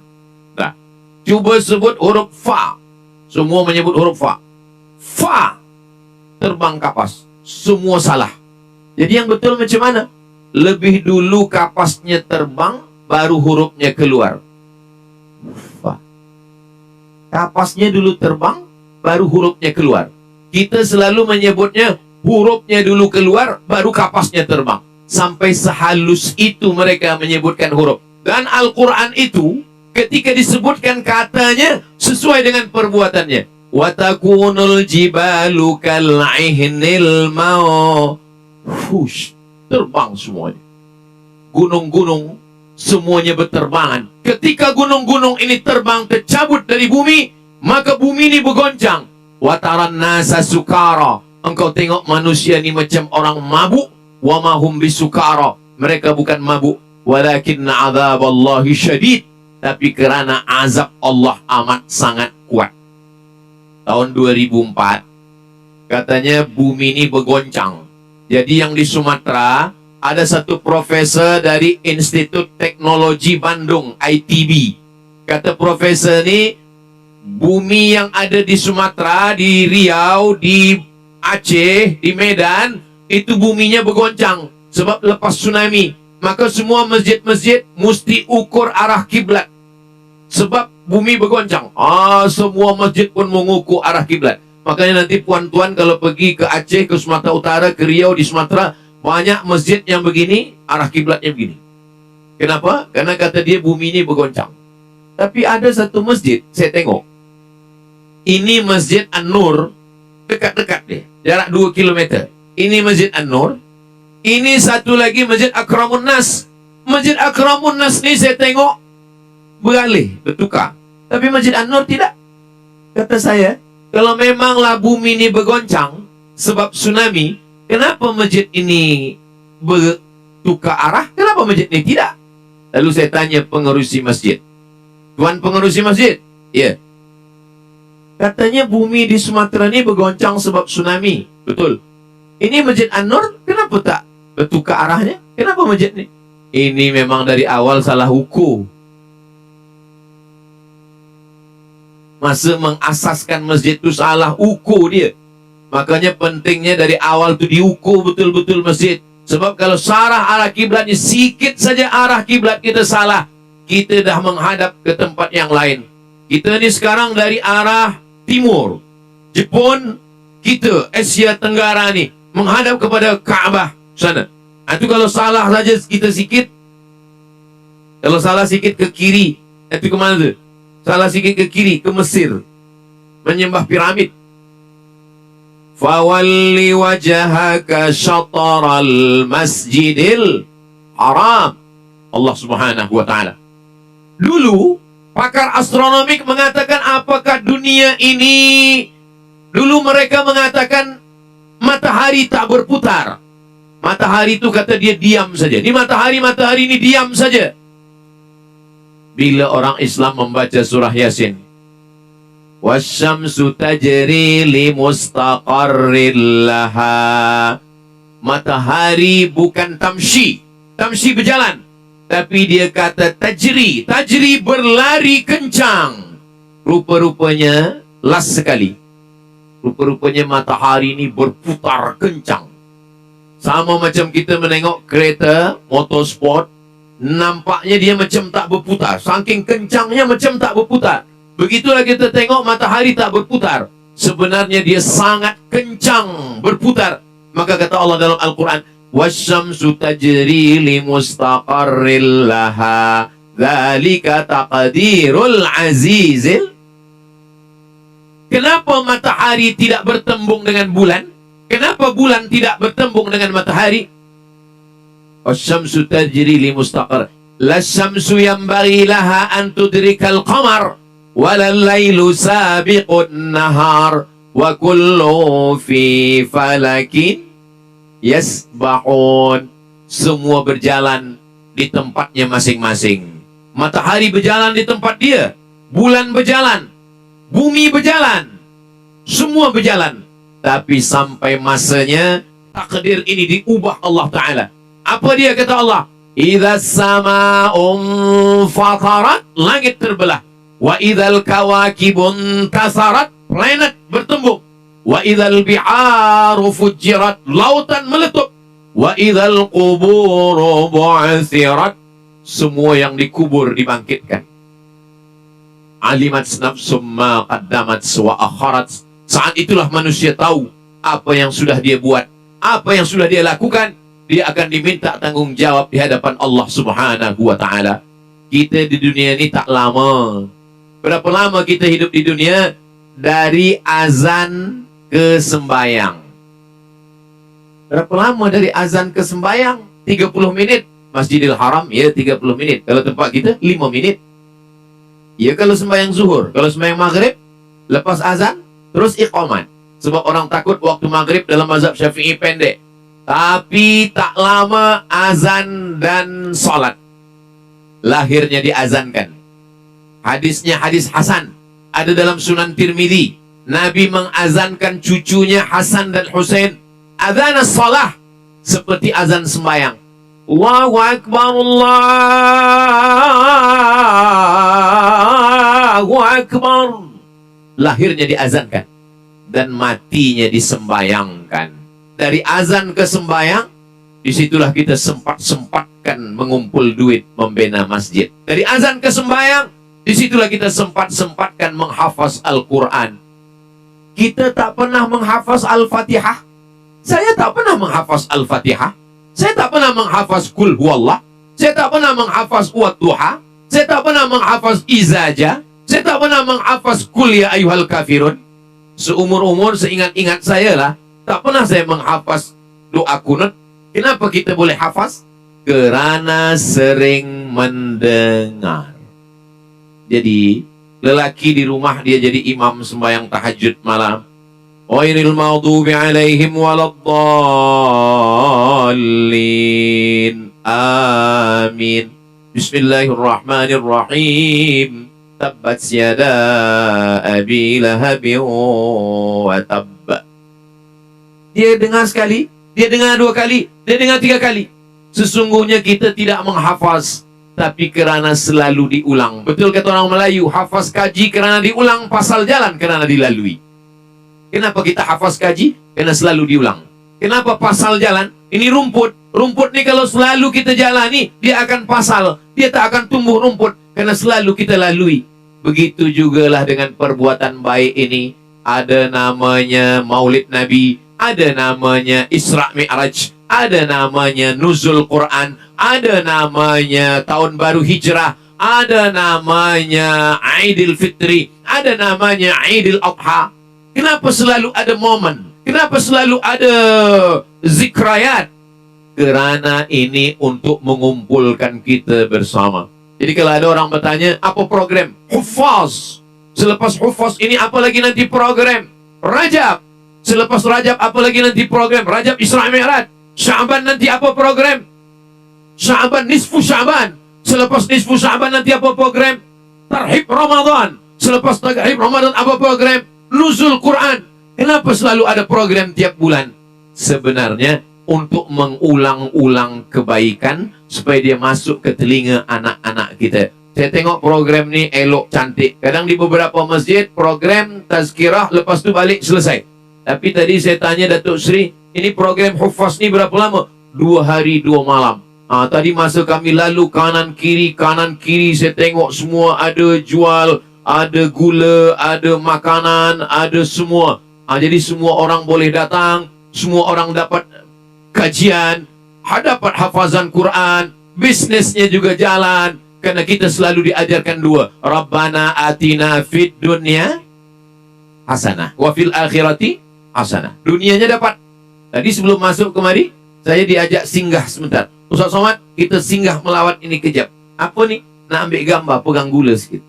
Cuba sebut huruf fa. Semua menyebut huruf fa. Fa. terbang kapas. Semua salah. Jadi yang betul macam mana? Lebih dulu kapasnya terbang, baru hurufnya keluar. Kapasnya dulu terbang, baru hurufnya keluar. Kita selalu menyebutnya hurufnya dulu keluar, baru kapasnya terbang. Sampai sehalus itu mereka menyebutkan huruf. Dan Al-Quran itu, ketika disebutkan katanya, sesuai dengan perbuatannya. Watakunul jibalu kal'ihnil mawfush. Terbang semuanya. Gunung-gunung semuanya berterbangan. Ketika gunung-gunung ini terbang tercabut dari bumi, maka bumi ini bergoncang. Wataran nasa sukara. Engkau tengok manusia ini macam orang mabuk. Wa ma hum bisukara. Mereka bukan mabuk. Walakinna azaballahi syadid. Tapi kerana azab Allah amat sangat kuat. Tahun 2004, katanya bumi ini bergoncang. Jadi yang di Sumatera, ada satu profesor dari Institut Teknologi Bandung, ITB. Kata profesor ini, bumi yang ada di Sumatera, di Riau, di Aceh, di Medan, itu buminya bergoncang. Sebab lepas tsunami, maka semua masjid-masjid mesti ukur arah kiblat. Sebab bumi bergoncang. Semua masjid pun mengukur arah kiblat. Makanya nanti puan-tuan kalau pergi ke Aceh, ke Sumatera Utara, ke Riau di Sumatera, banyak masjid yang begini, arah kiblatnya begini. Kenapa? Karena kata dia bumi ini bergoncang. Tapi ada satu masjid, saya tengok. Ini Masjid An-Nur, dekat-dekat deh, jarak 2 km. Ini Masjid An-Nur. Ini satu lagi Masjid Akramun Nas. Masjid Akramun Nas ni saya tengok beralih, bertukar. Tapi Masjid An-Nur tidak. Kata saya, kalau memanglah bumi ini bergoncang sebab tsunami, kenapa masjid ini bertukar arah? Kenapa masjid ini tidak? Lalu saya tanya pengerusi masjid. Tuan pengerusi masjid? Ya. Katanya bumi di Sumatera ini bergoncang sebab tsunami. Betul. Ini Masjid An-Nur, kenapa tak bertukar arahnya? Kenapa masjid ini? Ini memang dari awal salah ukur. Masa mengasaskan masjid itu salah ukur dia. Makanya pentingnya dari awal itu diukur betul-betul masjid. Sebab kalau salah arah kiblatnya, sikit saja arah kiblat kita salah, kita dah menghadap ke tempat yang lain. Kita ni sekarang dari arah timur, Jepun, kita Asia Tenggara ni menghadap kepada Kaabah sana. Itu kalau salah saja kita sikit, kalau salah sikit ke kiri, itu ke mana tu? Salah sikit ke kiri, ke Mesir, menyembah piramid. Fawalli wajhaka syataral masjidil haram. Allah Subhanahu wa ta'ala. Dulu pakar astronomik mengatakan apakah dunia ini, dulu mereka mengatakan matahari tak berputar. Matahari itu kata dia diam saja. Ini matahari ini diam saja. Bila orang Islam membaca surah Yasin, wasyamsu tajri li mustaqarril laha. Matahari bukan tamshi. Tamshi berjalan. Tapi dia kata tajri. Tajri berlari kencang. Rupa-rupanya last sekali. Rupa-rupanya matahari ini berputar kencang. Sama macam kita menengok kereta motorsport, nampaknya dia macam tak berputar. Saking kencangnya macam tak berputar. Begitulah kita tengok matahari tak berputar. Sebenarnya dia sangat kencang berputar. Maka kata Allah dalam Al-Quran, wasyamsu tajri li mustaqarril laha dzalika taqdirul azizil. Kenapa matahari tidak bertembung dengan bulan? Kenapa bulan tidak bertembung dengan matahari? Wasyamsu tajri li mustaqar. La syamsu yanbaghi laha an tudrikal qamar wala lailu sabiqun nahar wa kullu fi falakin yasbahun. Semua berjalan di tempatnya masing-masing. Matahari berjalan di tempat dia, bulan berjalan, bumi berjalan, semua berjalan. Tapi sampai masanya takdir ini diubah Allah Ta'ala. Apa dia kata Allah? Idza sama'un fatarat, langit terbelah. Wa idzal kawakibun tasarat, planet bertembung. Wa idzal bi'aru fujirat, lautan meletup. Wa idzal quburu bu'athirat, semua yang dikubur dibangkitkan. Alimat nafsum ma qaddamat wa akharat, saat itulah manusia tahu apa yang sudah dia buat, apa yang sudah dia lakukan. Dia akan diminta tanggung jawab di hadapan Allah Subhanahu wa ta'ala. Kita di dunia ini tak lama. Berapa lama kita hidup di dunia? Dari azan ke sembayang. Berapa lama dari azan ke sembayang? 30 menit. Masjidil Haram, ya 30 menit. Kalau tempat kita, 5 menit. Ya kalau sembayang zuhur. Kalau sembayang maghrib, lepas azan, terus iqamat. Sebab orang takut waktu maghrib dalam mazhab Syafi'i pendek. Tapi tak lama azan dan salat. Lahirnya diazankan. Hadisnya hadis Hasan. Ada dalam Sunan Tirmidzi. Nabi mengazankan cucunya Hasan dan Husain. Azan as-salah. Seperti azan sembahyang. Allahu Akbar, Allahu Akbar. Lahirnya diazankan. Dan matinya disembayangkan. Dari azan ke sembahyang, disitulah kita sempat-sempatkan mengumpul duit membina masjid. Dari azan ke sembahyang, disitulah kita sempat-sempatkan menghafaz Al-Quran. Kita tak pernah menghafaz Al-Fatihah. Saya tak pernah menghafaz Al-Fatihah. Saya tak pernah menghafaz Qul Huwallah. Saya tak pernah menghafaz Wat-Duha. Saya tak pernah menghafaz Izaja. Saya tak pernah menghafaz Qul Ya Ayyuhal Kafirun. Seumur-umur seingat-ingat saya lah, tak pernah saya menghafaz doa kunut. Kenapa kita boleh hafaz? Kerana sering mendengar. Jadi, lelaki di rumah dia jadi imam sembahyang tahajud malam. Ghairil maghdubi alaihim waladdallin. Amin. Bismillahirrahmanirrahim. Tabbat yada abi lahabin wa tabb. Dia dengar sekali, dia dengar 2 kali, dia dengar 3 kali. Sesungguhnya kita tidak menghafaz, tapi kerana selalu diulang. Betul kata orang Melayu, hafaz kaji kerana diulang, pasal jalan kerana dilalui. Kenapa kita hafaz kaji? Kerana selalu diulang. Kenapa pasal jalan? Ini rumput. Rumput ni kalau selalu kita jalani, dia akan pasal. Dia tak akan tumbuh rumput, kerana selalu kita lalui. Begitu jugalah dengan perbuatan baik ini. Ada namanya Maulid Nabi, ada namanya Isra Mi'raj, ada namanya Nuzul Quran, ada namanya Tahun Baru Hijrah, ada namanya Aidil Fitri, ada namanya Aidil Adha. Kenapa selalu ada momen? Kenapa selalu ada zikrayat? Kerana ini untuk mengumpulkan kita bersama. Jadi kalau ada orang bertanya, apa program? Hufaz. Selepas Hufaz ini apa lagi nanti program? Rajab. Selepas Rajab apa lagi nanti program? Rajab Isra Mi'raj. Sya'ban nanti apa program? Sya'ban nisfu Sya'ban. Selepas nisfu Sya'ban nanti apa program? Tarhib Ramadan. Selepas tarhib Ramadan apa program? Nuzul Quran. Kenapa selalu ada program tiap bulan? Sebenarnya untuk mengulang-ulang kebaikan supaya dia masuk ke telinga anak-anak kita. Saya tengok program ni elok, cantik. Kadang di beberapa masjid program tazkirah, lepas tu balik selesai. Tapi tadi saya tanya Datuk Sri, ini program Hufaz ni berapa lama? 2 hari 2 malam. Tadi masa kami lalu kanan kiri saya tengok semua ada jual, ada gula, ada makanan, ada semua. Jadi semua orang boleh datang, semua orang dapat kajian, dapat hafazan Quran, bisnesnya juga jalan. Karena kita selalu diajarkan 2. Rabbana atina fid dunya hasanah wa fil akhirati hasanah. Dunianya dapat. Tadi sebelum masuk kemari, saya diajak singgah sebentar. Ustaz Somad, kita singgah melawat ini kejap. Apa ni? Nak ambil gambar, pegang gula sikit.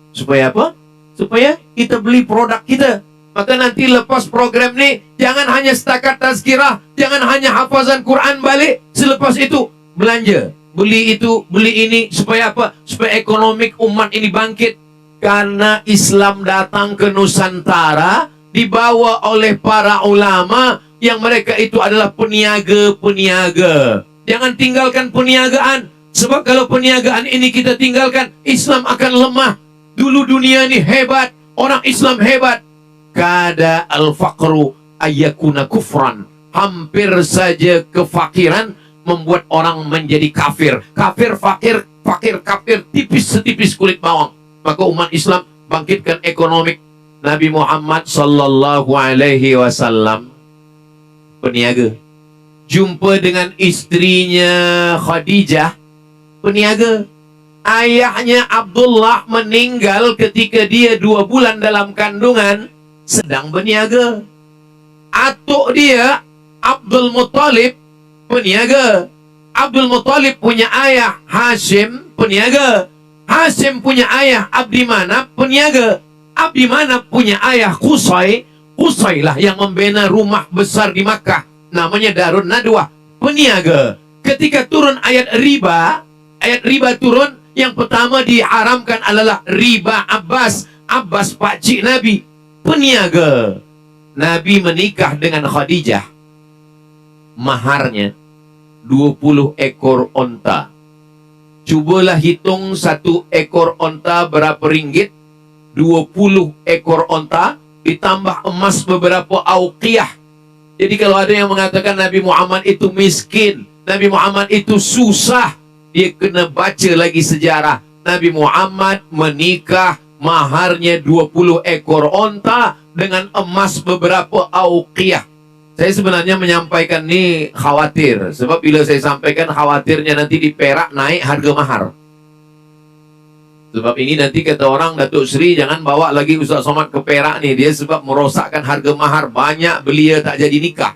Supaya apa? Supaya kita beli produk kita. Maka nanti lepas program ni, jangan hanya setakat tazkirah, jangan hanya hafazan Quran balik. Selepas itu, belanja. Beli itu, beli ini. Supaya apa? Supaya ekonomi umat ini bangkit. Karena Islam datang ke Nusantara dibawa oleh para ulama yang mereka itu adalah peniaga-peniaga. Jangan tinggalkan perniagaan. Sebab kalau perniagaan ini kita tinggalkan, Islam akan lemah. Dulu dunia ini hebat, orang Islam hebat. kada al-faqru ayyakuna kufran. Hampir saja kefakiran membuat orang menjadi kafir. Kafir, fakir, fakir, kafir, tipis setipis kulit bawang. Maka umat Islam bangkitkan ekonomi. Nabi Muhammad sallallahu alaihi wasallam peniaga. Jumpa dengan istrinya Khadijah, peniaga. Ayahnya Abdullah meninggal ketika dia 2 bulan dalam kandungan, sedang berniaga. Atuk dia Abdul Muttalib peniaga. Abdul Muttalib punya ayah Hashim peniaga. Hashim punya ayah Abdi Manaf peniaga. Abdi Manaf punya ayah Qusay. Qusay lah yang membina rumah besar di Makkah, namanya Darun Nadwah, peniaga. Ketika turun ayat riba turun, yang pertama diharamkan adalah riba Abbas. Abbas pakcik Nabi, peniaga. Nabi menikah dengan Khadijah. Maharnya 20 ekor onta. Cubalah hitung 1 ekor onta berapa ringgit. 20 ekor onta ditambah emas beberapa auqiyah. Jadi kalau ada yang mengatakan Nabi Muhammad itu miskin, Nabi Muhammad itu susah, dia kena baca lagi sejarah. Nabi Muhammad menikah, maharnya 20 ekor onta dengan emas beberapa auqiyah. Saya sebenarnya menyampaikan ini khawatir, sebab bila saya sampaikan khawatirnya nanti di Perak naik harga mahar. Sebab ini nanti kata orang, Datuk Seri jangan bawa lagi Ustaz Somad ke Perak nih, dia sebab merosakkan harga mahar, banyak belia tak jadi nikah.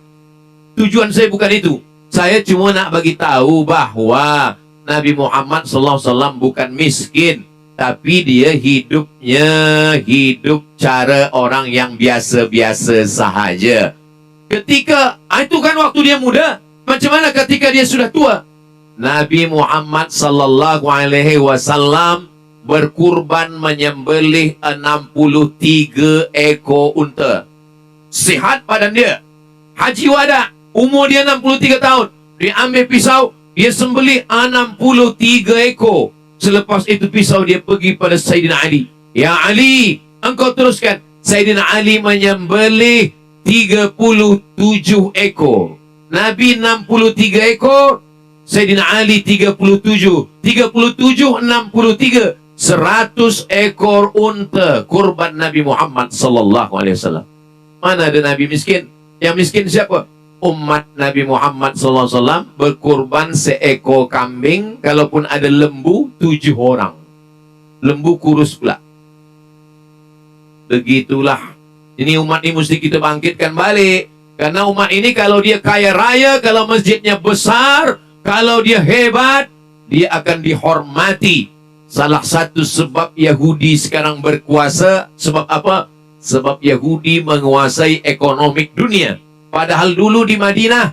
Tujuan saya bukan itu. Saya cuma nak bagi tahu bahawa Nabi Muhammad SAW bukan miskin, tapi dia hidupnya hidup cara orang yang biasa-biasa sahaja. Ketika itu kan waktu dia muda, macam mana ketika dia sudah tua? Nabi Muhammad SAW berkurban menyembelih 63 ekor unta. Sihat badan dia, haji wada, umur dia 63 tahun. Dia ambil pisau, dia sembelih 63 ekor. Selepas itu pisau dia pergi pada Sayyidina Ali. Ya Ali, engkau teruskan. Sayyidina Ali menyembelih 37 ekor. Nabi 63 ekor, Sayyidina Ali 37. 63, 100 ekor unta kurban Nabi Muhammad sallallahu alaihi wasallam. Mana ada Nabi miskin? Yang miskin siapa? Umat Nabi Muhammad sallallahu alaihi wasallam berkurban seekor kambing, kalaupun ada lembu 7 orang. Lembu kurus pula. Begitulah. Ini umat ini mesti kita bangkitkan balik. Karena umat ini kalau dia kaya raya, kalau masjidnya besar, kalau dia hebat, dia akan dihormati. Salah satu sebab Yahudi sekarang berkuasa, sebab apa? Sebab Yahudi menguasai ekonomi dunia. Padahal dulu di Madinah,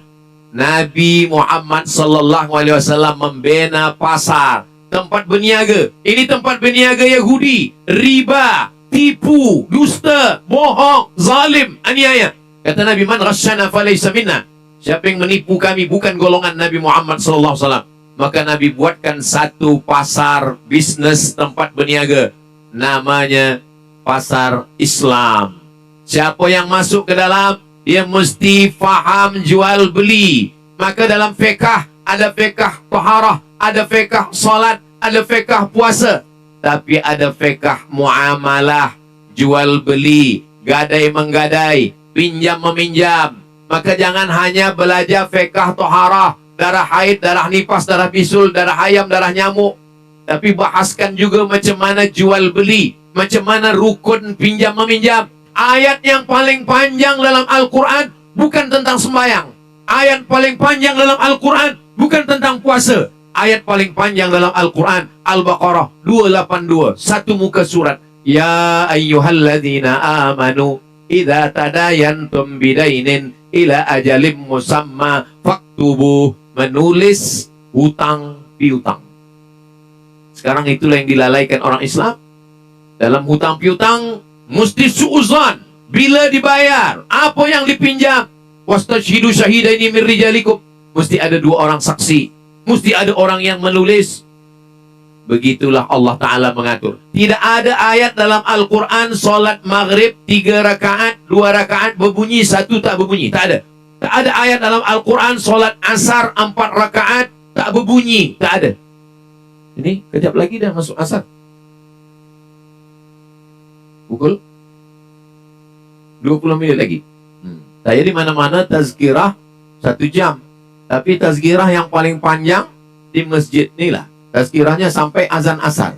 Nabi Muhammad sallallahu alaihi wasallam membina pasar, tempat berniaga. Ini tempat berniaga Yahudi, riba, tipu, dusta, bohong, zalim, aniaya. Kata Nabi, man ghasyana falaysa minna. Siapa yang menipu kami bukan golongan Nabi Muhammad sallallahu alaihi wasallam. Maka Nabi buatkan satu pasar bisnis tempat berniaga, namanya pasar Islam. Siapa yang masuk ke dalam, dia mesti faham jual beli. Maka dalam fiqh ada fiqh taharah, ada fiqh salat, ada fiqh puasa. Tapi ada fiqh muamalah, jual beli, gadai menggadai, pinjam meminjam. Maka jangan hanya belajar fiqh taharah, darah haid, darah nifas, darah bisul, darah ayam, darah nyamuk. Tapi bahaskan juga macam mana jual beli, macam mana rukun pinjam meminjam. Ayat yang paling panjang dalam Al-Quran bukan tentang sembahyang. Ayat paling panjang dalam Al-Quran bukan tentang puasa. Ayat paling panjang dalam Al-Quran, Al-Baqarah 282, satu muka surat. Ya ayyuhalladzina amanu idza tadayantum bidainin ila ajalim musamma faktubu. Menulis hutang piutang. Sekarang itulah yang dilalaikan orang Islam. Dalam hutang piutang mesti suuzan. Bila dibayar, apa yang dipinjam, wastashhidu syahidaini min rijalikum, mesti ada 2 orang saksi. Mesti ada orang yang menulis. Begitulah Allah Ta'ala mengatur. Tidak ada ayat dalam Al-Quran solat maghrib 3 rakaat, 2 rakaat berbunyi, 1 tak berbunyi. Tak ada. Tak ada ayat dalam Al-Quran solat asar 4 rakaat tak berbunyi. Tak ada. Ini kejap lagi dah masuk asar. Pukul 20 minit lagi. Saya di mana-mana tazkirah 1 jam. Tapi tazkirah yang paling panjang di masjid ni lah. Tazkirahnya sampai azan asar.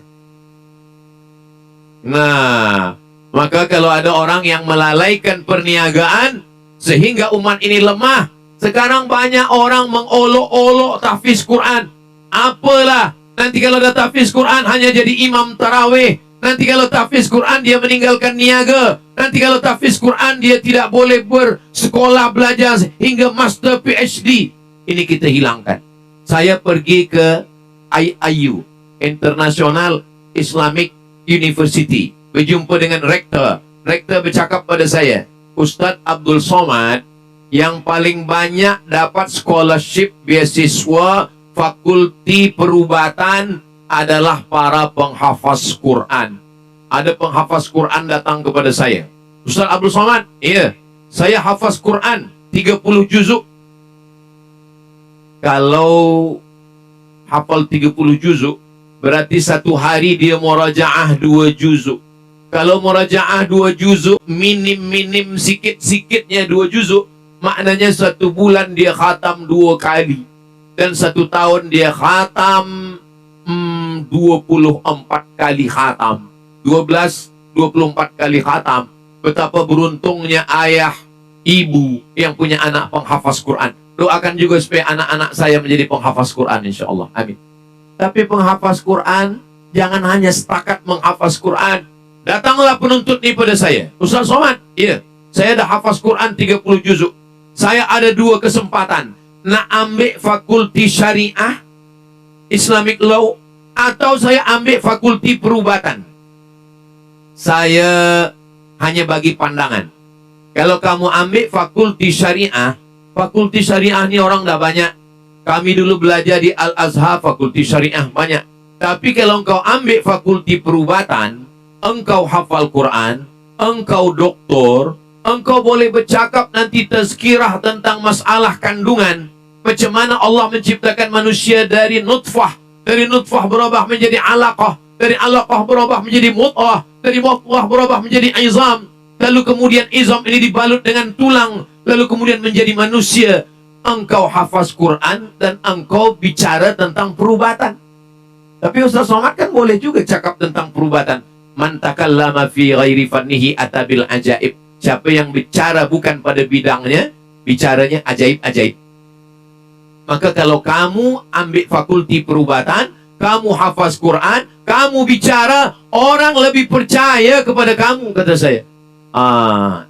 Nah, maka kalau ada orang yang melalaikan perniagaan sehingga umat ini lemah, sekarang banyak orang mengolok-olok tahfiz Quran. Apalah, nanti kalau ada tahfiz Quran hanya jadi imam tarawih. Nanti kalau tahfiz Quran dia meninggalkan niaga. Nanti kalau tahfiz Quran dia tidak boleh bersekolah belajar hingga master PhD. Ini kita hilangkan. Saya pergi ke IIU, International Islamic University, berjumpa dengan rektor. Rektor bercakap pada saya, Ustadz Abdul Somad yang paling banyak dapat scholarship beasiswa fakulti perubatan adalah para penghafaz Quran. Ada penghafaz Quran datang kepada saya, Ustaz Abdul Somad, iya, saya hafaz Quran 30 juzuk. Kalau hafal 30 juzuk, berarti satu hari dia murajaah 2 juzuk. Kalau murajaah 2 juzuk, minim sikit-sikitnya 2 juzuk, maknanya 1 bulan dia khatam 2 kali. Dan 1 tahun dia khatam 24 kali khatam. 24 kali khatam. Betapa beruntungnya ayah, ibu yang punya anak penghafaz Quran. Doakan juga supaya anak-anak saya menjadi penghafaz Quran, insyaAllah. Amin. Tapi penghafaz Quran jangan hanya setakat menghafaz Quran. Datanglah penuntut ini pada saya, Ustaz Somad, iya, saya dah hafaz Quran 30 juzuk. Saya ada 2 kesempatan, nak ambil fakulti syariah Islamic Law atau saya ambil fakulti perubatan. Saya hanya bagi pandangan, kalau kamu ambil fakulti syariah ni orang dah banyak. Kami dulu belajar di Al-Azhar, fakulti syariah banyak. Tapi kalau engkau ambil fakulti perubatan, engkau hafal Quran, engkau doktor, engkau boleh bercakap nanti tazkirah tentang masalah kandungan. Macam mana Allah menciptakan manusia dari nutfah. Dari nutfah berubah menjadi alaqah. Dari alaqah berubah menjadi mut'ah. Dari mut'ah berubah menjadi izam. Lalu kemudian izam ini dibalut dengan tulang. Lalu kemudian menjadi manusia. Engkau hafaz Quran dan engkau bicara tentang perubatan. Tapi Ustaz Somad kan boleh juga cakap tentang perubatan. Man takallama fi ghairi fannihi atabil ajaib. Siapa yang bicara bukan pada bidangnya, bicaranya ajaib-ajaib. Maka kalau kamu ambil fakulti perubatan, kamu hafaz Quran, kamu bicara, orang lebih percaya kepada kamu, kata saya.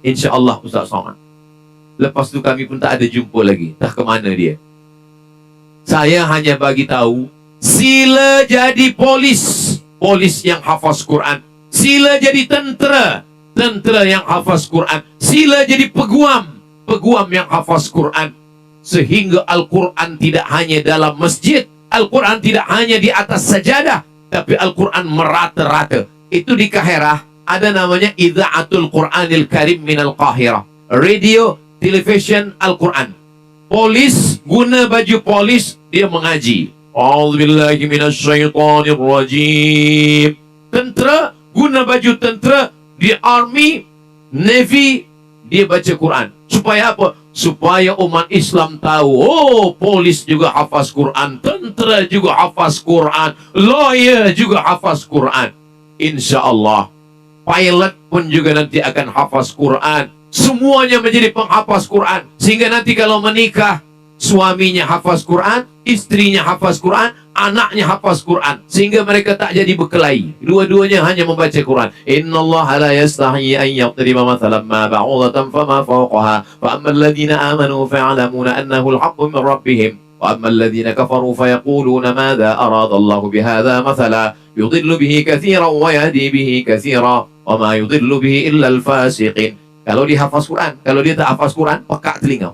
InsyaAllah Ustaz Somad. Lepas tu kami pun tak ada jumpa lagi. Dah ke mana dia? Saya hanya bagi tahu, sila jadi polis, polis yang hafaz Quran. Sila jadi tentera, tentera yang hafaz Quran. Sila jadi peguam, peguam yang hafaz Quran. Sehingga Al-Quran tidak hanya dalam masjid, Al-Quran tidak hanya di atas sajadah, tapi Al-Quran merata-rata. Itu di Kahirah ada namanya Idza'atul Quranil Karim minal Qahirah. Radio, television, Al-Quran. Polis guna baju polis, dia mengaji. A'udzubillahi minasyaitonirrajim. Tentera guna baju tentera, di army, navy, dia baca Quran. Supaya apa? Supaya umat Islam tahu, oh, polis juga hafaz Quran, tentera juga hafaz Quran, lawyer juga hafaz Quran. InsyaAllah pilot pun juga nanti akan hafaz Quran. Semuanya menjadi penghafaz Quran. Sehingga nanti kalau menikah, suaminya hafaz Quran, istrinya hafaz Quran, anaknya hafaz Quran. Sehingga mereka tak jadi berkelahi. Dua-duanya hanya membaca Quran. Innallaha la yastahi an yaqriba mathalan ma ba'udatan fama fawqaha. Fa amma alladhina amanu fa'alamuna annahu al-haqqu min rabbihim. Wa amma alladhina kafaru fayaquluna madha arada Allahu bihadha mathala. Yudillu bihi kathiran wa yahdi bihi kathira. Wa ma yudillu bihi illa al-fasiqin. Kalau dia hafaz Quran, kalau dia tak hafaz Quran, pekak telinga.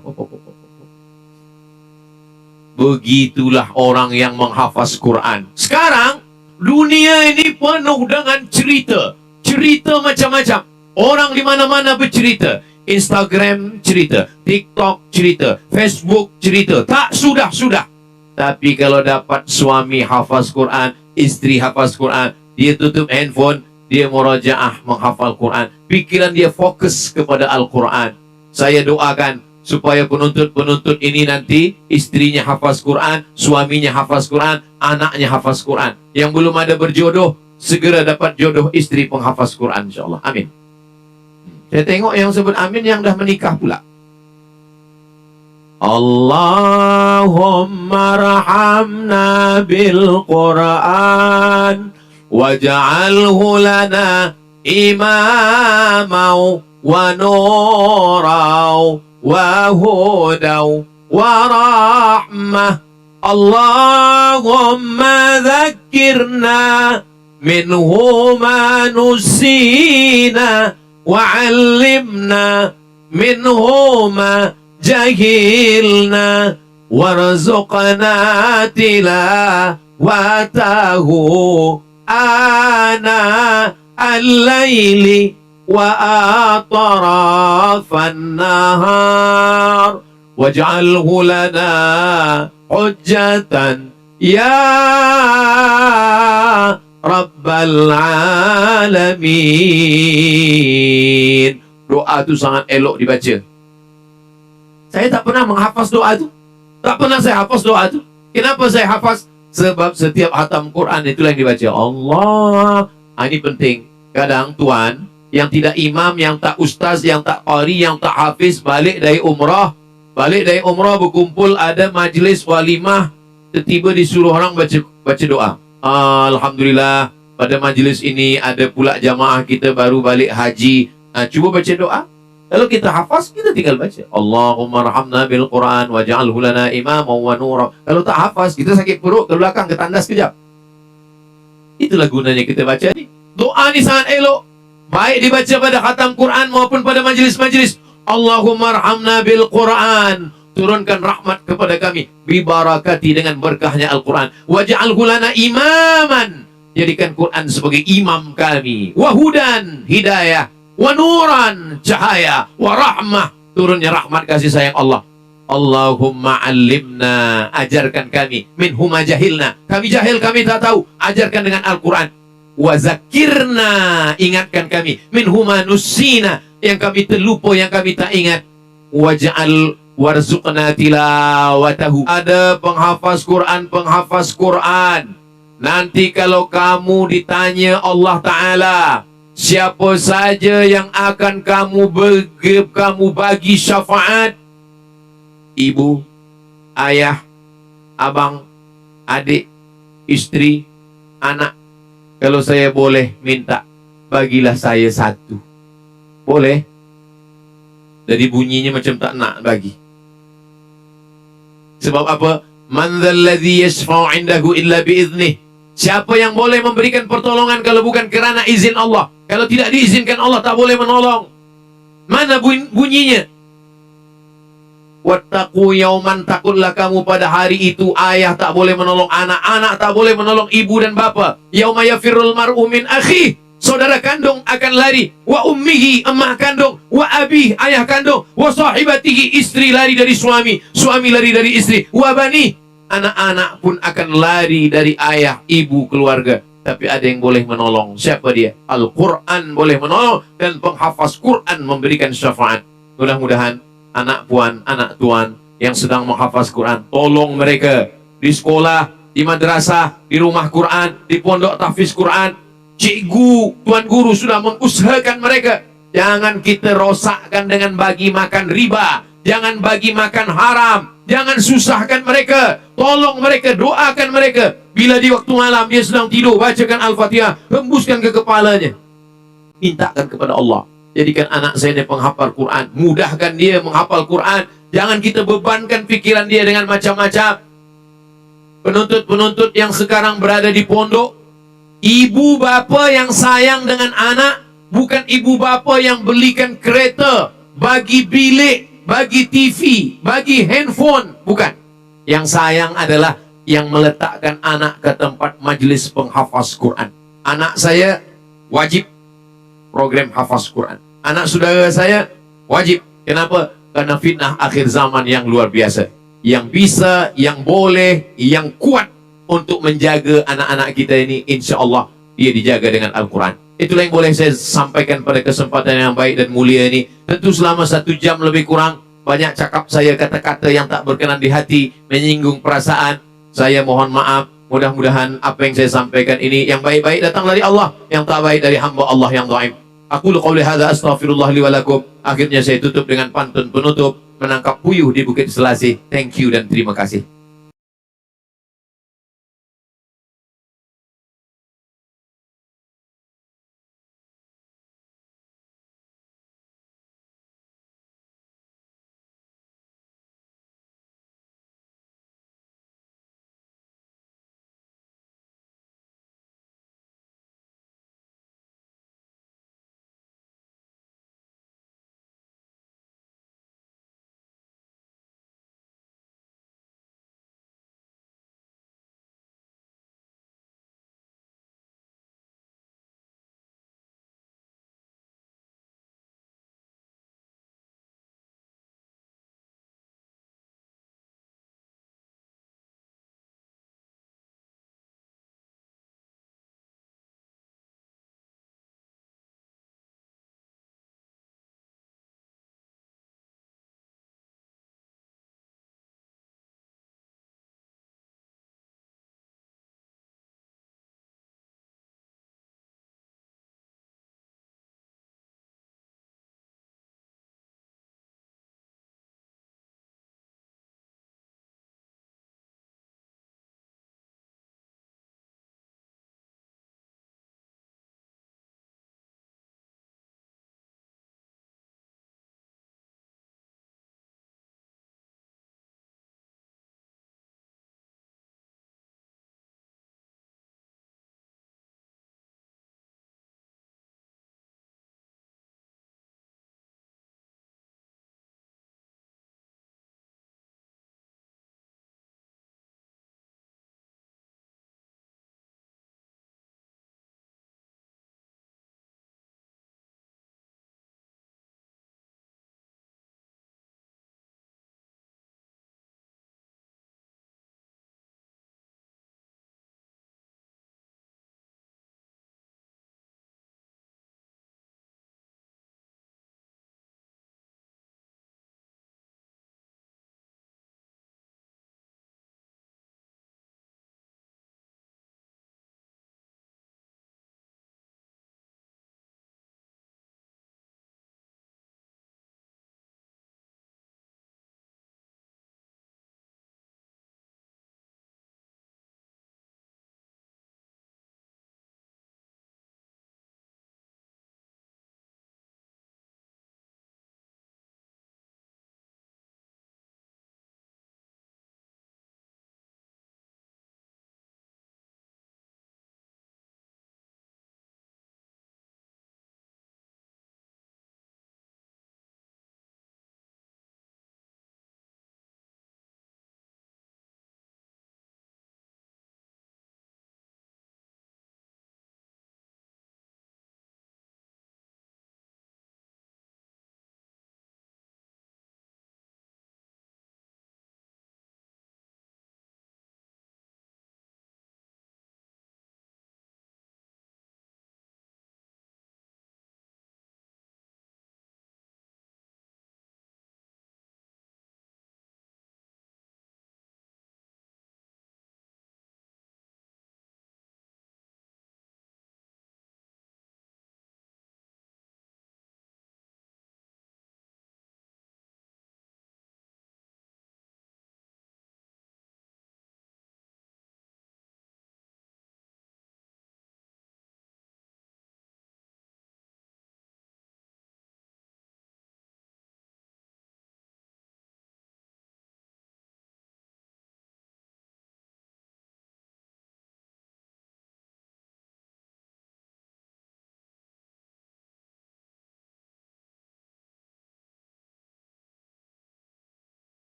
Begitulah orang yang menghafaz Quran. Sekarang Dunia ini penuh dengan cerita. Cerita macam-macam. Orang di mana-mana bercerita. Instagram cerita, TikTok cerita, Facebook cerita. Tak sudah-sudah. Tapi kalau dapat suami hafaz Quran, isteri hafaz Quran, dia tutup handphone, dia murajaah menghafal Quran. Pikiran dia fokus kepada Al-Quran. Saya doakan supaya penuntut-penuntut ini nanti istrinya hafaz Quran, suaminya hafaz Quran, anaknya hafaz Quran. Yang belum ada berjodoh, segera dapat jodoh istri penghafaz Quran, insyaAllah. Amin. Saya tengok yang sebut amin yang dah menikah pula. Allahumma rahamna bil Quran waj'alhu lana imamau wa nurau wa hudau wa rahmah. Allahumma dhakkirna minhu ma nusina wa'allimna minhu ma jahilna warzuqna tilawatahu ana al-laili wa atrafan nahar waj'alhu lana hujjatan ya Rabbal Alamin. Doa itu sangat elok dibaca. Saya tak pernah menghafaz doa itu. Tak pernah saya hafaz doa itu. Kenapa saya hafaz? Sebab setiap khatam Quran itulah yang dibaca. Allah. Ini penting. Kadang tuan yang tidak imam, yang tak ustaz, yang tak qari, yang tak hafiz, balik dari umrah berkumpul, ada majlis walimah, tiba-tiba disuruh orang baca doa. Alhamdulillah, pada majlis ini ada pula jamaah kita baru balik haji. Cuba baca doa. Kalau kita hafaz, kita tinggal baca. Allahumma rahamna bil Quran waj'alhu lana imaman wa nura. Kalau tak hafaz, kita sakit perut ke belakang, ke tandas kejap. Itulah gunanya kita baca ni. Doa ni sangat elok. Baik dibaca pada khatam Quran maupun pada majlis-majlis. Allahumma rahamna bil Quran. Turunkan rahmat kepada kami bibarakati dengan berkahnya Al-Quran. Waj'alhu lana imaman. Jadikan Quran sebagai imam kami. Wahudan, hidayah. Wa nuran, cahaya. Wa rahmah, turunnya rahmat kasih sayang Allah. Allahumma alimna, ajarkan kami. Minhuma jahilna, kami jahil, kami tak tahu. Ajarkan dengan Al-Quran. Wa zakirna, ingatkan kami. Minhuma nusina, yang kami terlupa, yang kami tak ingat. Waj'al warzuqna tilawatahu. Ada penghafaz Quran. Nanti kalau kamu ditanya Allah Ta'ala, siapa saja yang akan kamu bagi syafaat? Ibu, ayah, abang, adik, istri, anak. Kalau saya boleh minta, bagilah saya satu. Boleh? Jadi bunyinya macam tak nak bagi. Sebab apa? Man dzalladzi yashfa'u 'indahu illa biiznih. Siapa yang boleh memberikan pertolongan kalau bukan kerana izin Allah? Kalau tidak diizinkan Allah, tak boleh menolong. Mana bunyinya? Wattaqu yauman, takutlah kamu pada hari itu. Ayah tak boleh menolong anak, anak tak boleh menolong ibu dan bapa. Yauma yafirrul mar'u min akhihi. Saudara kandung akan lari. Wa ummihi, emak kandung. Wa abih, ayah kandung. Wa sahibatihi, istri lari dari suami. Suami lari dari istri. Wa bani, anak-anak pun akan lari dari ayah, ibu, keluarga. Tapi ada yang boleh menolong. Siapa dia? Al-Quran boleh menolong. Dan penghafaz Quran memberikan syafaat. Mudah-mudahan anak puan, anak tuan yang sedang menghafaz Quran, tolong mereka di sekolah, di madrasah, di rumah Quran, di pondok tahfiz Quran. Cikgu, tuan guru sudah mengusahakan mereka. Jangan kita rosakkan dengan bagi makan riba. Jangan bagi makan haram. Jangan susahkan mereka. Tolong mereka, doakan mereka. Bila di waktu malam dia sedang tidur, bacakan Al-Fatihah, hembuskan ke kepalanya. Mintakan kepada Allah, jadikan anak saya ini penghafal Quran. Mudahkan dia menghafal Quran. Jangan kita bebankan pikiran dia dengan macam-macam. Penuntut-penuntut yang sekarang berada di pondok, ibu bapa yang sayang dengan anak, bukan ibu bapa yang belikan kereta, bagi bilik, bagi TV, bagi handphone. Bukan. Yang sayang adalah yang meletakkan anak ke tempat majlis penghafaz Quran. Anak saya wajib program hafaz Quran. Anak saudara saya wajib. Kenapa? Karena fitnah akhir zaman yang luar biasa. Yang bisa, yang boleh, yang kuat untuk menjaga anak-anak kita ini, insya Allah dia dijaga dengan Al-Quran. Itulah yang boleh saya sampaikan pada kesempatan yang baik dan mulia ini. Tentu selama 1 jam lebih kurang, banyak cakap saya kata-kata yang tak berkenan di hati, menyinggung perasaan. Saya mohon maaf. Mudah-mudahan apa yang saya sampaikan ini yang baik-baik datang dari Allah, yang tak baik dari hamba Allah yang dhaif. Aku qauli hadza astaghfirullah li wa lakum. Akhirnya saya tutup dengan pantun penutup, menangkap puyuh di Bukit Selasih. Thank you dan terima kasih.